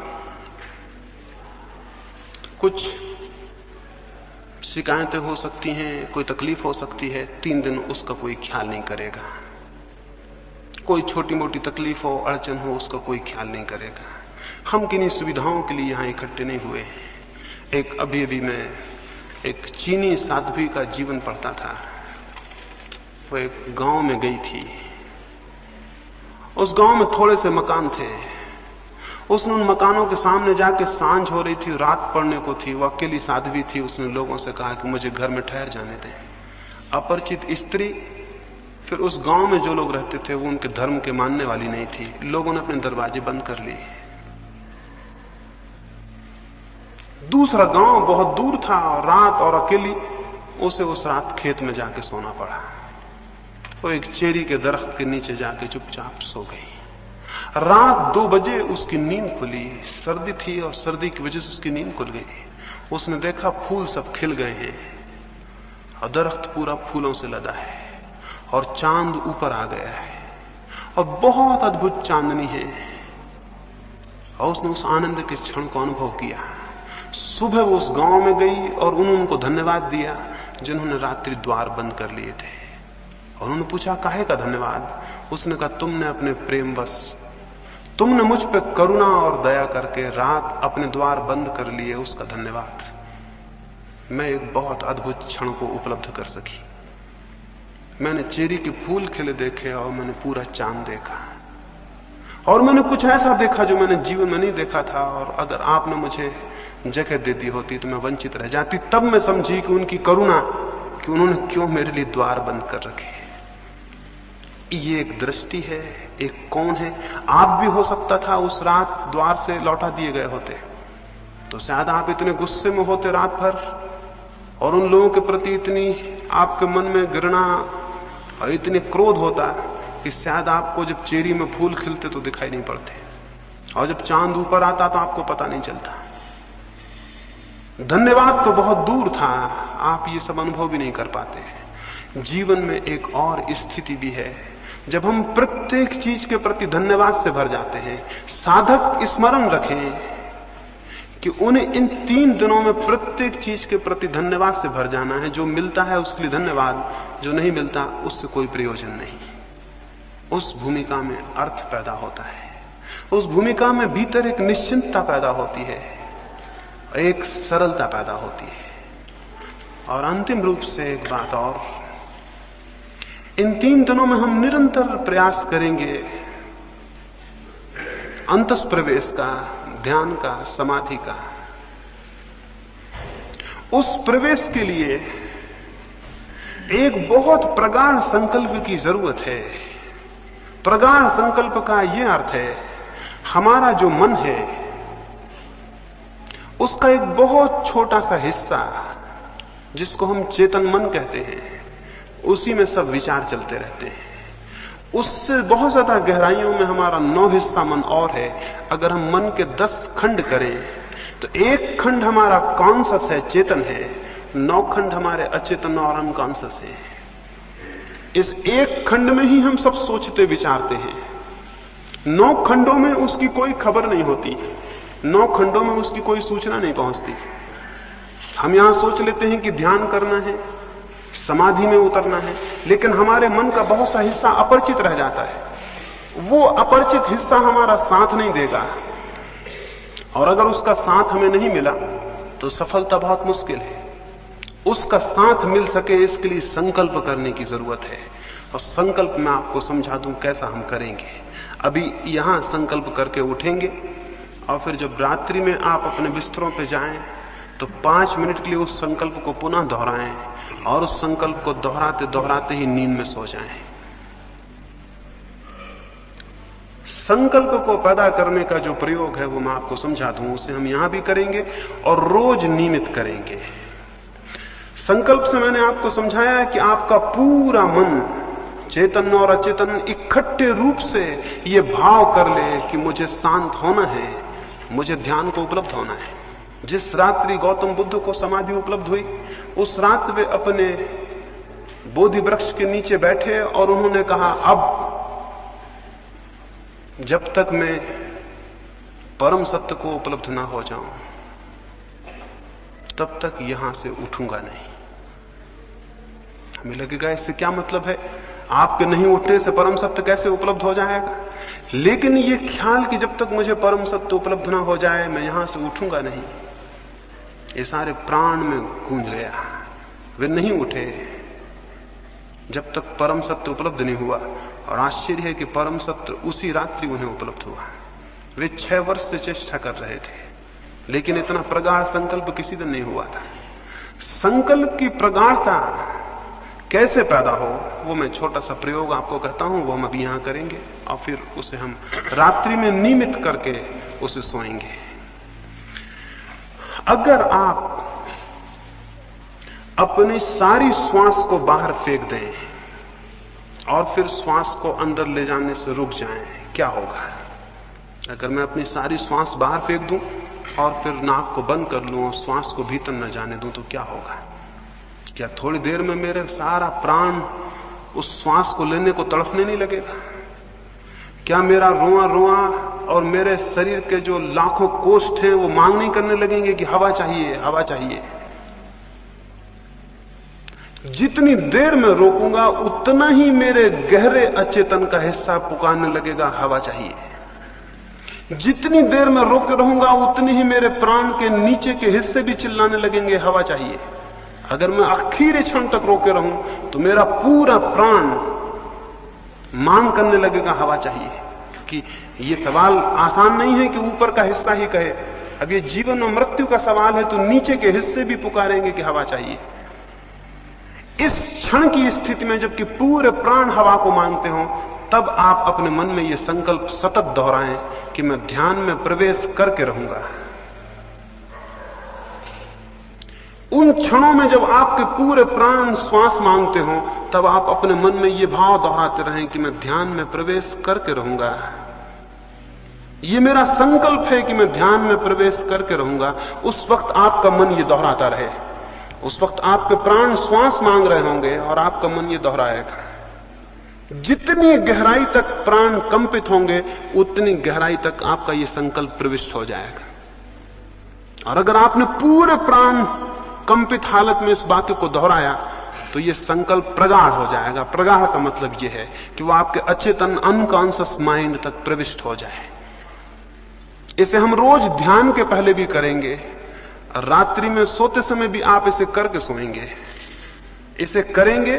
कुछ शिकायतें हो सकती हैं, कोई तकलीफ हो सकती है, 3 दिन उसका कोई ख्याल नहीं करेगा। कोई छोटी मोटी तकलीफ हो, अड़चन हो, उसका कोई ख्याल नहीं करेगा। हम किन्हीं सुविधाओं के लिए यहां इकट्ठे नहीं हुए हैं। अभी मैं एक चीनी साध्वी का जीवन पढ़ता था। वो एक गांव में गई थी, उस गांव में थोड़े से मकान थे। उसने उन मकानों के सामने जाके, सांझ हो रही थी, रात पड़ने को थी, वो अकेली साध्वी थी, उसने लोगों से कहा कि मुझे घर में ठहर जाने दें। अपरिचित स्त्री, फिर उस गांव में जो लोग रहते थे वो उनके धर्म के मानने वाली नहीं थी। लोगों ने अपने दरवाजे बंद कर लिए। दूसरा गांव बहुत दूर था और रात और अकेली, उसे उस रात खेत में जाके सोना पड़ा। वो एक चेरी के दरख्त के नीचे जाके चुपचाप सो गई। रात 2 बजे उसकी नींद खुली। सर्दी थी और सर्दी की वजह से उसकी नींद खुल गई। उसने देखा फूल सब खिल गए हैं और दरख्त पूरा फूलों से लदा है और चांद ऊपर आ गया है और बहुत अद्भुत चांदनी है। और उसने उस आनंद के क्षण को अनुभव किया। सुबह वो उस गांव में गई और उन्होंने उनको धन्यवाद दिया जिन्होंने रात्रि द्वार बंद कर लिए थे। और उन्होंने पूछा, काहे का धन्यवाद? उसने कहा, तुमने अपने प्रेम बस, तुमने मुझ पे करुणा और दया करके रात अपने द्वार बंद कर लिए, उसका धन्यवाद। मैं एक बहुत अद्भुत क्षण को उपलब्ध कर सकी। मैंने चेरी के फूल खिले देखे और मैंने पूरा चांद देखा, और मैंने कुछ ऐसा देखा जो मैंने जीवन में नहीं देखा था। और अगर आपने मुझे जगह दे दी होती तो मैं वंचित रह जाती। तब मैं समझी कि उनकी करुणा, कि उन्होंने क्यों मेरे लिए द्वार बंद कर रखे। ये एक दृष्टि है, एक कौन है। आप भी हो सकता था उस रात द्वार से लौटा दिए गए होते, तो शायद आप इतने गुस्से में होते रात भर, और उन लोगों के प्रति इतनी आपके मन में घृणा और इतने क्रोध होता कि शायद आपको जब चेरी में फूल खिलते तो दिखाई नहीं पड़ते, और जब चांद ऊपर आता तो आपको पता नहीं चलता। धन्यवाद तो बहुत दूर था, आप ये सब अनुभव भी नहीं कर पाते। जीवन में एक और स्थिति भी है जब हम प्रत्येक चीज के प्रति धन्यवाद से भर जाते हैं। साधक स्मरण रखें कि उन्हें इन 3 दिनों में प्रत्येक चीज के प्रति धन्यवाद से भर जाना है। जो मिलता है उसके लिए धन्यवाद, जो नहीं मिलता उससे कोई प्रयोजन नहीं। उस भूमिका में अर्थ पैदा होता है, उस भूमिका में भीतर एक निश्चिंतता पैदा होती है, एक सरलता पैदा होती है। और अंतिम रूप से एक बात और, इन 3 दिनों में हम निरंतर प्रयास करेंगे अंतस प्रवेश का, ध्यान का, समाधि का। उस प्रवेश के लिए एक बहुत प्रगाढ़ संकल्प की जरूरत है। प्रगाढ़ संकल्प का यह अर्थ है, हमारा जो मन है उसका एक बहुत छोटा सा हिस्सा, जिसको हम चेतन मन कहते हैं, उसी में सब विचार चलते रहते हैं। उससे बहुत ज्यादा गहराइयों में हमारा 9 हिस्सा मन और है। अगर हम मन के 10 खंड करें तो एक खंड हमारा कॉन्शस है, चेतन है, 9 खंड हमारे अचेतन और अनकॉन्शस है। इस एक खंड में ही हम सब सोचते विचारते हैं। 9 खंडों में उसकी कोई खबर नहीं होती, 9 खंडों में उसकी कोई सूचना नहीं पहुंचती। हम यहां सोच लेते हैं कि ध्यान करना है, समाधि में उतरना है, लेकिन हमारे मन का बहुत सा हिस्सा अपरिचित रह जाता है। वो अपरिचित हिस्सा हमारा साथ नहीं देगा, और अगर उसका साथ हमें नहीं मिला तो सफलता बहुत मुश्किल है। उसका साथ मिल सके इसके लिए संकल्प करने की जरूरत है, और संकल्प मैं आपको समझा दूं कैसा हम करेंगे। अभी यहां संकल्प करके उठेंगे, और फिर जब रात्रि में आप अपने बिस्तरों पे जाएं तो 5 मिनट के लिए उस संकल्प को पुनः दोहराएं, और उस संकल्प को दोहराते दोहराते ही नींद में सो जाएं। संकल्प को पैदा करने का जो प्रयोग है वो मैं आपको समझा दूं, उसे हम यहां भी करेंगे और रोज नियमित करेंगे। संकल्प से मैंने आपको समझाया है कि आपका पूरा मन, चेतन और अचेतन, इकट्ठे रूप से ये भाव कर ले कि मुझे शांत होना है, मुझे ध्यान को उपलब्ध होना है। जिस रात्रि गौतम बुद्ध को समाधि उपलब्ध हुई, उस रात वे अपने बोधि वृक्ष के नीचे बैठे और उन्होंने कहा, अब जब तक मैं परम सत्य को उपलब्ध ना हो जाऊं तब तक यहां से उठूंगा नहीं। हमें लगेगा इससे क्या मतलब है, आपके नहीं उठने से परम सत्य कैसे उपलब्ध हो जाएगा? लेकिन ये ख्याल कि जब तक मुझे परम सत्य उपलब्ध ना हो जाए मैं यहां से उठूंगा नहीं, ये सारे प्राण में गूंज गया। वे नहीं उठे जब तक परम सत्य उपलब्ध नहीं हुआ, और आश्चर्य है कि परम सत्य उसी रात्रि उन्हें उपलब्ध हुआ। वे 6 वर्ष से चेष्टा कर रहे थे, लेकिन इतना प्रगाढ़ संकल्प किसी दिन नहीं हुआ था। संकल्प की प्रगाढ़ता कैसे पैदा हो, वो मैं छोटा सा प्रयोग आपको कहता हूं, वो हम अभी यहां करेंगे, और फिर उसे हम रात्रि में नियमित करके उसे सोएंगे। अगर आप अपनी सारी श्वास को बाहर फेंक दें और फिर श्वास को अंदर ले जाने से रुक जाएं, क्या होगा? अगर मैं अपनी सारी श्वास बाहर फेंक दूं और फिर नाक को बंद कर लूं और श्वास को भीतर न जाने दूं तो क्या होगा? क्या थोड़ी देर में मेरे सारा प्राण उस श्वास को लेने को तड़फने नहीं लगेगा? क्या मेरा रोआ रोआ और मेरे शरीर के जो लाखों कोष्ठ हैं वो मांग नहीं करने लगेंगे कि हवा चाहिए, हवा चाहिए? जितनी देर में रोकूंगा उतना ही मेरे गहरे अचेतन का हिस्सा पुकारने लगेगा, हवा चाहिए। जितनी देर में रोके रहूंगा उतनी ही मेरे प्राण के नीचे के हिस्से भी चिल्लाने लगेंगे, हवा चाहिए। अगर मैं आखिरी क्षण तक रोके रहूं तो मेरा पूरा प्राण मांग करने लगेगा, हवा चाहिए। क्योंकि ये सवाल आसान नहीं है कि ऊपर का हिस्सा ही कहे। अब ये जीवन और मृत्यु का सवाल है तो नीचे के हिस्से भी पुकारेंगे कि हवा चाहिए। इस क्षण की स्थिति में जबकि पूरे प्राण हवा को मांगते हो, तब आप अपने मन में यह संकल्प सतत दोहराएं कि मैं ध्यान में प्रवेश करके रहूंगा। उन क्षणों में जब आपके पूरे प्राण श्वास मांगते हो, तब आप अपने मन में यह भाव दोहराते रहें कि मैं ध्यान में प्रवेश करके रहूंगा। यह मेरा संकल्प है कि मैं ध्यान में प्रवेश करके रहूंगा। उस वक्त आपका मन यह दोहराता रहे। उस वक्त आपके प्राण श्वास मांग रहे होंगे और आपका मन ये दोहराएगा। जितनी गहराई तक प्राण कंपित होंगे उतनी गहराई तक आपका ये संकल्प प्रविष्ट हो जाएगा। और अगर आपने पूरे प्राण कंपित हालत में इस वाक्य को दोहराया तो ये संकल्प प्रगाढ़ हो जाएगा। प्रगाढ़ का मतलब ये है कि वो आपके अचेतन अनकॉन्शियस माइंड तक प्रविष्ट हो जाए। इसे हम रोज ध्यान के पहले भी करेंगे, रात्रि में सोते समय भी आप इसे करके सोएंगे। इसे करेंगे,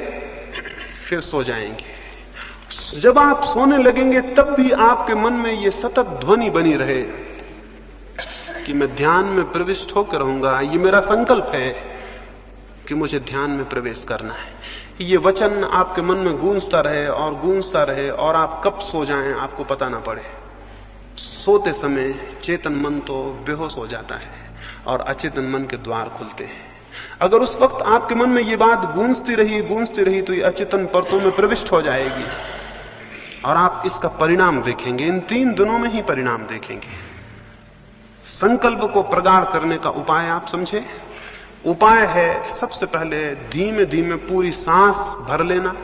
फिर सो जाएंगे। जब आप सोने लगेंगे तब भी आपके मन में ये सतत ध्वनि बनी रहे कि मैं ध्यान में प्रविष्ट होकर रहूंगा, ये मेरा संकल्प है कि मुझे ध्यान में प्रवेश करना है। ये वचन आपके मन में गूंजता रहे और गूंजता रहे और आप कब सो जाएं आपको पता ना पड़े। सोते समय चेतन मन तो बेहोश हो जाता है और अचेतन मन के द्वार खुलते हैं। अगर उस वक्त आपके मन में ये बात गूंजती रही तो ये अचेतन परतों में प्रविष्ट हो जाएगी और आप इसका परिणाम देखेंगे। इन 3 दिनों में ही परिणाम देखेंगे। संकल्प को प्रगाढ़ करने का उपाय आप समझे। उपाय है सबसे पहले धीमे धीमे पूरी सांस भर लेना,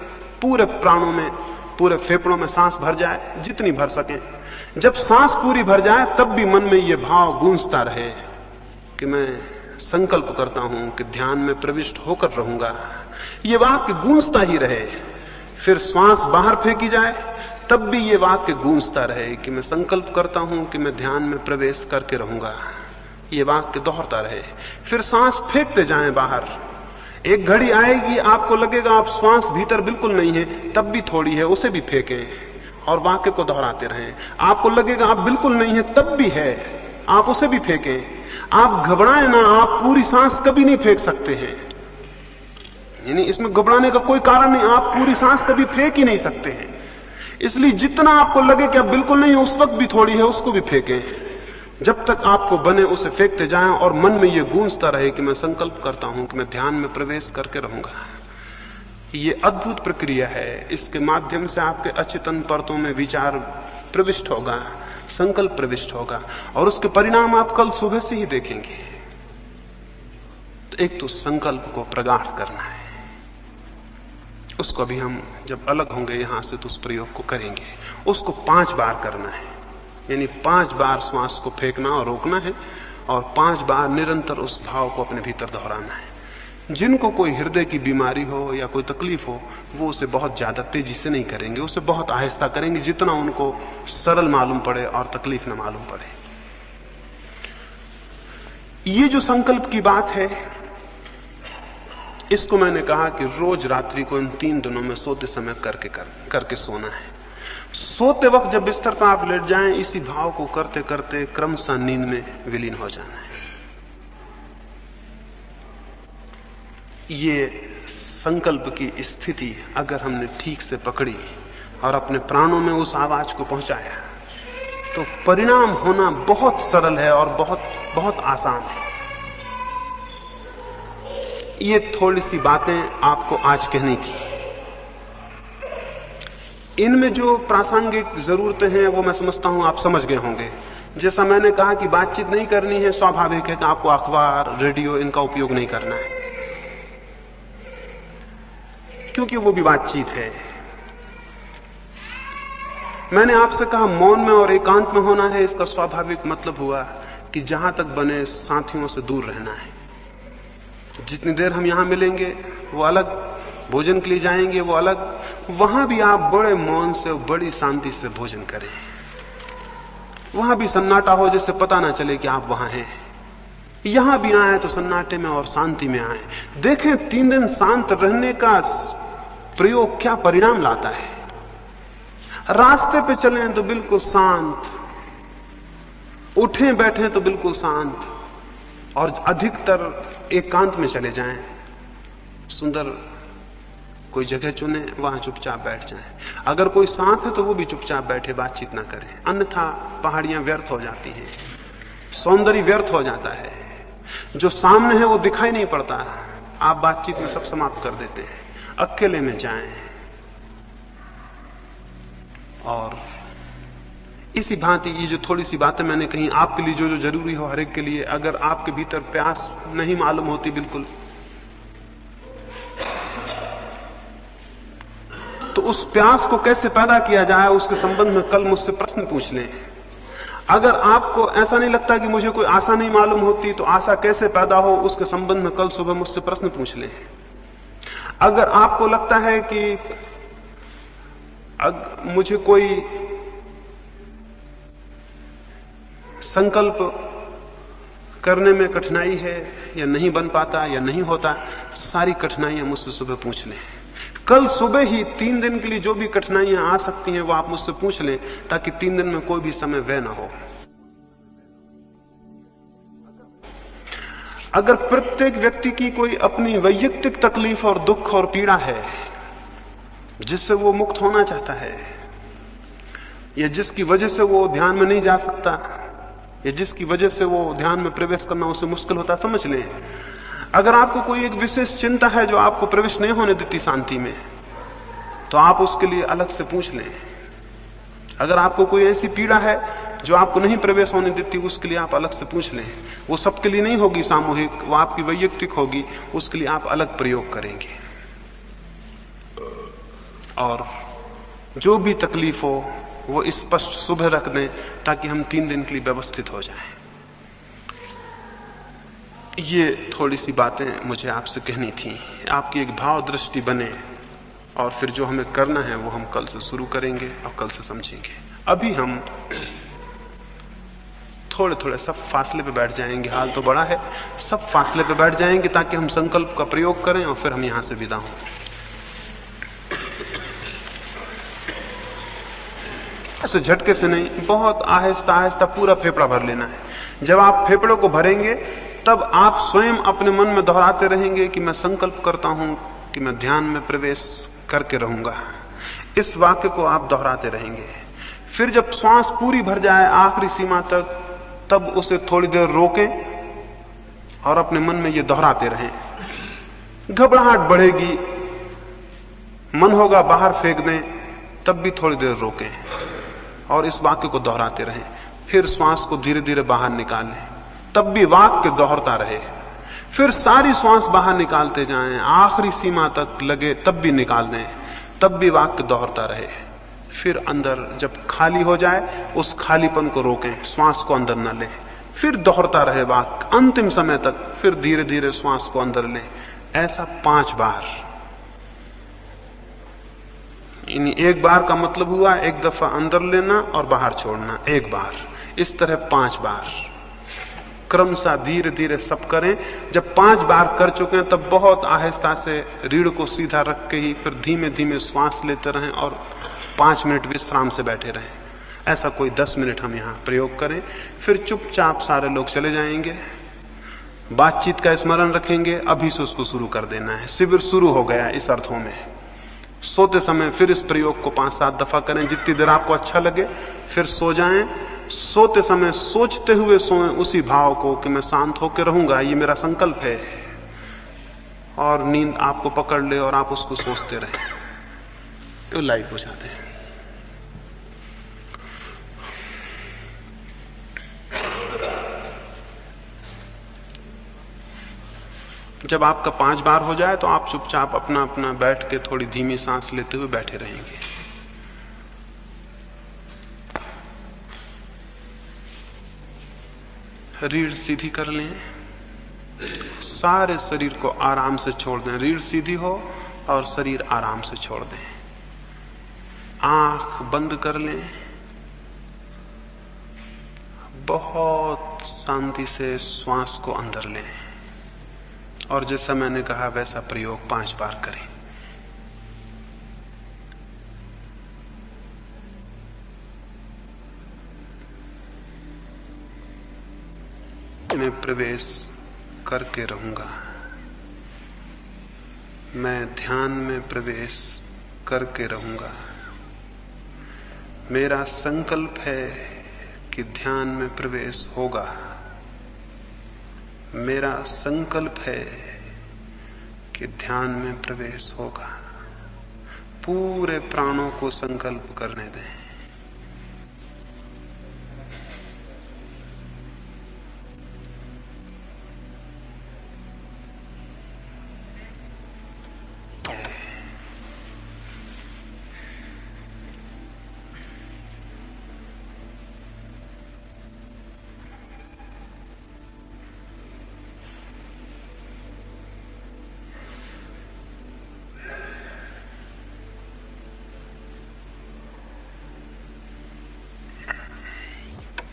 पूरे प्राणों में, पूरे फेफड़ों में सांस भर जाए जितनी भर सके। जब सांस पूरी भर जाए तब भी मन में ये भाव गूंजता रहे कि मैं संकल्प करता हूं कि ध्यान में प्रविष्ट होकर रहूंगा। ये वाक्य गूंजता ही रहे। फिर श्वास बाहर फेंकी जाए तब भी ये वाक्य गूंजता रहे कि मैं संकल्प करता हूं कि मैं ध्यान में प्रवेश करके रहूंगा। ये वाक्य दोहरता रहे। फिर सांस फेंकते जाएं बाहर। एक घड़ी आएगी आपको लगेगा आप श्वास भीतर बिल्कुल नहीं है, तब भी थोड़ी है, उसे भी फेंकें और वाक्य को दोहराते रहें। आपको लगेगा आप बिल्कुल नहीं है, तब भी है, आप उसे भी फेंकें। आप घबराएं ना, आप पूरी सांस कभी नहीं फेंक सकते हैं। यानी इसमें घबराने का कोई कारण नहीं, आप पूरी सांस कभी फेंक ही नहीं सकते हैं। इसलिए जितना आपको लगे कि आप बिल्कुल नहीं है, उस वक्त भी थोड़ी है, उसको भी फेंकें। जब तक आपको बने उसे फेंकते जाएं और मन में ये गूंजता रहे कि मैं संकल्प करता हूं कि मैं ध्यान में प्रवेश करके रहूंगा। ये अद्भुत प्रक्रिया है। इसके माध्यम से आपके अचेतन परतों में विचार प्रविष्ट होगा, संकल्प प्रविष्ट होगा और उसके परिणाम आप कल सुबह से ही देखेंगे। तो एक तो संकल्प को प्रगाढ़ करना है, उसको अभी हम जब अलग होंगे यहां से तो उस प्रयोग को करेंगे। उसको 5 बार करना है, यानी 5 बार श्वास को फेंकना और रोकना है और 5 बार निरंतर उस भाव को अपने भीतर दोहराना है। जिनको कोई हृदय की बीमारी हो या कोई तकलीफ हो वो उसे बहुत ज्यादा तेजी से नहीं करेंगे, उसे बहुत आहिस्ता करेंगे, जितना उनको सरल मालूम पड़े और तकलीफ न मालूम पड़े। ये जो संकल्प की बात है, इसको मैंने कहा कि रोज रात्रि को इन 3 दिनों में सोते समय करके सोना है। सोते वक्त जब बिस्तर पर आप लेट जाएं, इसी भाव को करते करते क्रमशः नींद में विलीन हो जाना है। ये संकल्प की स्थिति अगर हमने ठीक से पकड़ी और अपने प्राणों में उस आवाज को पहुंचाया तो परिणाम होना बहुत सरल है और बहुत बहुत आसान है। ये थोड़ी सी बातें आपको आज कहनी थी। इनमें जो प्रासंगिक जरूरतें हैं वो मैं समझता हूं आप समझ गए होंगे। जैसा मैंने कहा कि बातचीत नहीं करनी है, स्वाभाविक है कि आपको अखबार, रेडियो इनका उपयोग नहीं करना है, क्योंकि वो भी बातचीत है। मैंने आपसे कहा मौन में और एकांत में होना है। इसका स्वाभाविक मतलब हुआ कि जहां तक बने साथियों से दूर रहना है। जितनी देर हम यहां मिलेंगे वो अलग, भोजन के लिए जाएंगे वो अलग, वहां भी आप बड़े मौन से, बड़ी शांति से भोजन करें। वहां भी सन्नाटा हो, जिससे पता ना चले कि आप वहां हैं। यहां भी आए तो सन्नाटे में और शांति में आए। देखें 3 दिन शांत रहने का प्रयोग क्या परिणाम लाता है। रास्ते पे चलें तो बिल्कुल शांत, उठें बैठें तो बिल्कुल शांत, और अधिकतर एकांत में चले जाएं। सुंदर कोई जगह चुने, वहां चुपचाप बैठ जाएं। अगर कोई साथ है तो वो भी चुपचाप बैठे, बातचीत ना करें, अन्यथा पहाड़ियां व्यर्थ हो जाती हैं, सौंदर्य व्यर्थ हो जाता है। जो सामने है वो दिखाई नहीं पड़ता, आप बातचीत में सब समाप्त कर देते हैं। अकेले में जाएं और इसी भांति ये जो थोड़ी सी बातें मैंने कही आपके लिए, जो जरूरी हो हर एक के लिए, अगर आपके भीतर प्यास नहीं मालूम होती बिल्कुल, तो उस प्यास को कैसे पैदा किया जाए उसके संबंध में कल मुझसे प्रश्न पूछ लें। अगर आपको ऐसा नहीं लगता कि मुझे कोई आशा नहीं मालूम होती, तो आशा कैसे पैदा हो उसके संबंध में कल सुबह मुझसे प्रश्न पूछ लें। अगर आपको लगता है कि मुझे कोई संकल्प करने में कठिनाई है या नहीं बन पाता या नहीं होता, सारी कठिनाइयां मुझसे सुबह पूछ लें। कल सुबह ही 3 दिन के लिए जो भी कठिनाइयां आ सकती हैं वो आप मुझसे पूछ लें, ताकि 3 दिन में कोई भी समय व्यय ना हो। अगर प्रत्येक व्यक्ति की कोई अपनी वैयक्तिक तकलीफ और दुख और पीड़ा है जिससे वो मुक्त होना चाहता है, या जिसकी वजह से वो ध्यान में नहीं जा सकता, या जिसकी वजह से वो ध्यान में प्रवेश करना उसे मुश्किल होता, समझ लें। अगर आपको कोई एक विशेष चिंता है जो आपको प्रवेश नहीं होने देती शांति में, तो आप उसके लिए अलग से पूछ लें। अगर आपको कोई ऐसी पीड़ा है जो आपको नहीं प्रवेश होने देती, उसके लिए आप अलग से पूछ लें। वो सबके लिए नहीं होगी सामूहिक, वो आपकी वैयक्तिक होगी, उसके लिए आप अलग प्रयोग करेंगे। और जो भी तकलीफ हो वो स्पष्ट सुबह रख दें, ताकि हम 3 दिन के लिए व्यवस्थित हो जाएं। ये थोड़ी सी बातें मुझे आपसे कहनी थी, आपकी एक भाव दृष्टि बने, और फिर जो हमें करना है वो हम कल से शुरू करेंगे और कल से समझेंगे। अभी हम थोड़े थोड़े सब फासले पे बैठ जाएंगे, हाल तो बड़ा है, सब फासले पे बैठ जाएंगे ताकि हम संकल्प का प्रयोग करें और फिर हम यहां से विदा हों। ऐसे झटके से नहीं, बहुत आहिस्ता आहिस्ता पूरा फेफड़ा भर लेना है। जब आप फेफड़ों को भरेंगे तब आप स्वयं अपने मन में दोहराते रहेंगे कि मैं संकल्प करता हूं कि मैं ध्यान में प्रवेश करके रहूंगा। इस वाक्य को आप दोहराते रहेंगे। फिर जब श्वास पूरी भर जाए आखिरी सीमा तक, तब उसे थोड़ी देर रोकें और अपने मन में ये दोहराते रहें। घबराहट बढ़ेगी, मन होगा बाहर फेंक दें, तब भी थोड़ी देर रोकें और इस वाक्य को दोहराते रहें। फिर श्वास को धीरे धीरे बाहर निकालें, तब भी वाक्य दोहरता रहे। फिर सारी श्वास बाहर निकालते जाएं, आखिरी सीमा तक लगे तब भी निकाल दें, तब भी वाक्य दोहरता रहे। फिर अंदर जब खाली हो जाए उस खालीपन को रोकें, श्वास को अंदर न लें, फिर दोहरता रहे वाक्य अंतिम समय तक। फिर धीरे धीरे श्वास को अंदर लें। ऐसा 5 बार। एक बार का मतलब हुआ एक दफा अंदर लेना और बाहर छोड़ना, एक बार। इस तरह 5 बार क्रमशः धीरे धीरे सब करें। जब 5 बार कर चुके हैं तब बहुत आहिस्ता से रीढ़ को सीधा रख के ही फिर धीमे धीमे श्वास लेते रहें और 5 मिनट विश्राम से बैठे रहें। ऐसा कोई 10 मिनट हम यहाँ प्रयोग करें। फिर चुपचाप सारे लोग चले जाएंगे, बातचीत का स्मरण रखेंगे, अभी से उसको शुरू कर देना है। शिविर शुरू हो गया इस अर्थों में। सोते समय फिर इस प्रयोग को 5-7 दफा करें, जितनी देर आपको अच्छा लगे। फिर सो जाएं। सोते समय सोचते हुए सोएं उसी भाव को कि मैं शांत होकर रहूंगा, येメरा संकल्प है। और नींद आपको पकड़ ले और आप उसको सोचते रहें। तो लाइट बुझा दें। जब आपका 5 बार हो जाए तो आप चुपचाप अपना अपना बैठ के थोड़ी धीमी सांस लेते हुए बैठे रहेंगे। रीढ़ सीधी कर लें, सारे शरीर को आराम से छोड़ दें। रीढ़ सीधी हो और शरीर आराम से छोड़ दें। आंख बंद कर लें, बहुत शांति से श्वास को अंदर लें और जैसा मैंने कहा वैसा प्रयोग 5 बार करें। मैं प्रवेश करके रहूंगा, मैं ध्यान में प्रवेश करके रहूंगा। मेरा संकल्प है कि ध्यान में प्रवेश होगा। मेरा संकल्प है कि ध्यान में प्रवेश होगा। पूरे प्राणों को संकल्प करने दें।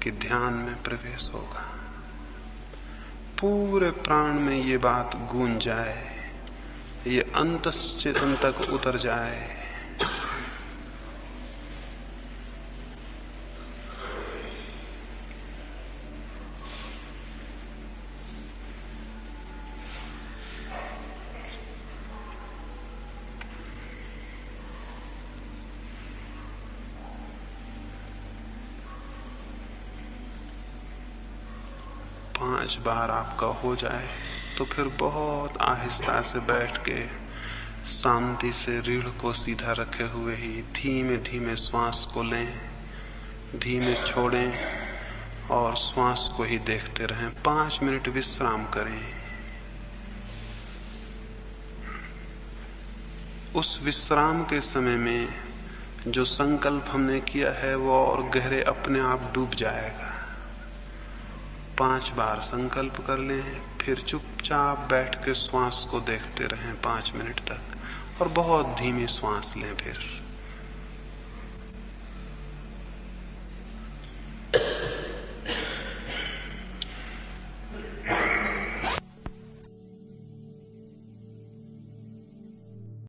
कि ध्यान में प्रवेश होगा। पूरे प्राण में ये बात गूंज जाए, ये अंतश्चेतन तक उतर जाए। पांच बार आपका हो जाए तो फिर बहुत आहिस्ता से बैठ के शांति से रीढ़ को सीधा रखे हुए ही धीमे धीमे श्वास को लें, धीमे छोड़ें और श्वास को ही देखते रहें। 5 मिनट विश्राम करें। उस विश्राम के समय में जो संकल्प हमने किया है वो और गहरे अपने आप डूब जाएगा। 5 बार संकल्प कर लें, फिर चुपचाप बैठ के श्वास को देखते रहें 5 मिनट तक और बहुत धीमी श्वास लें। फिर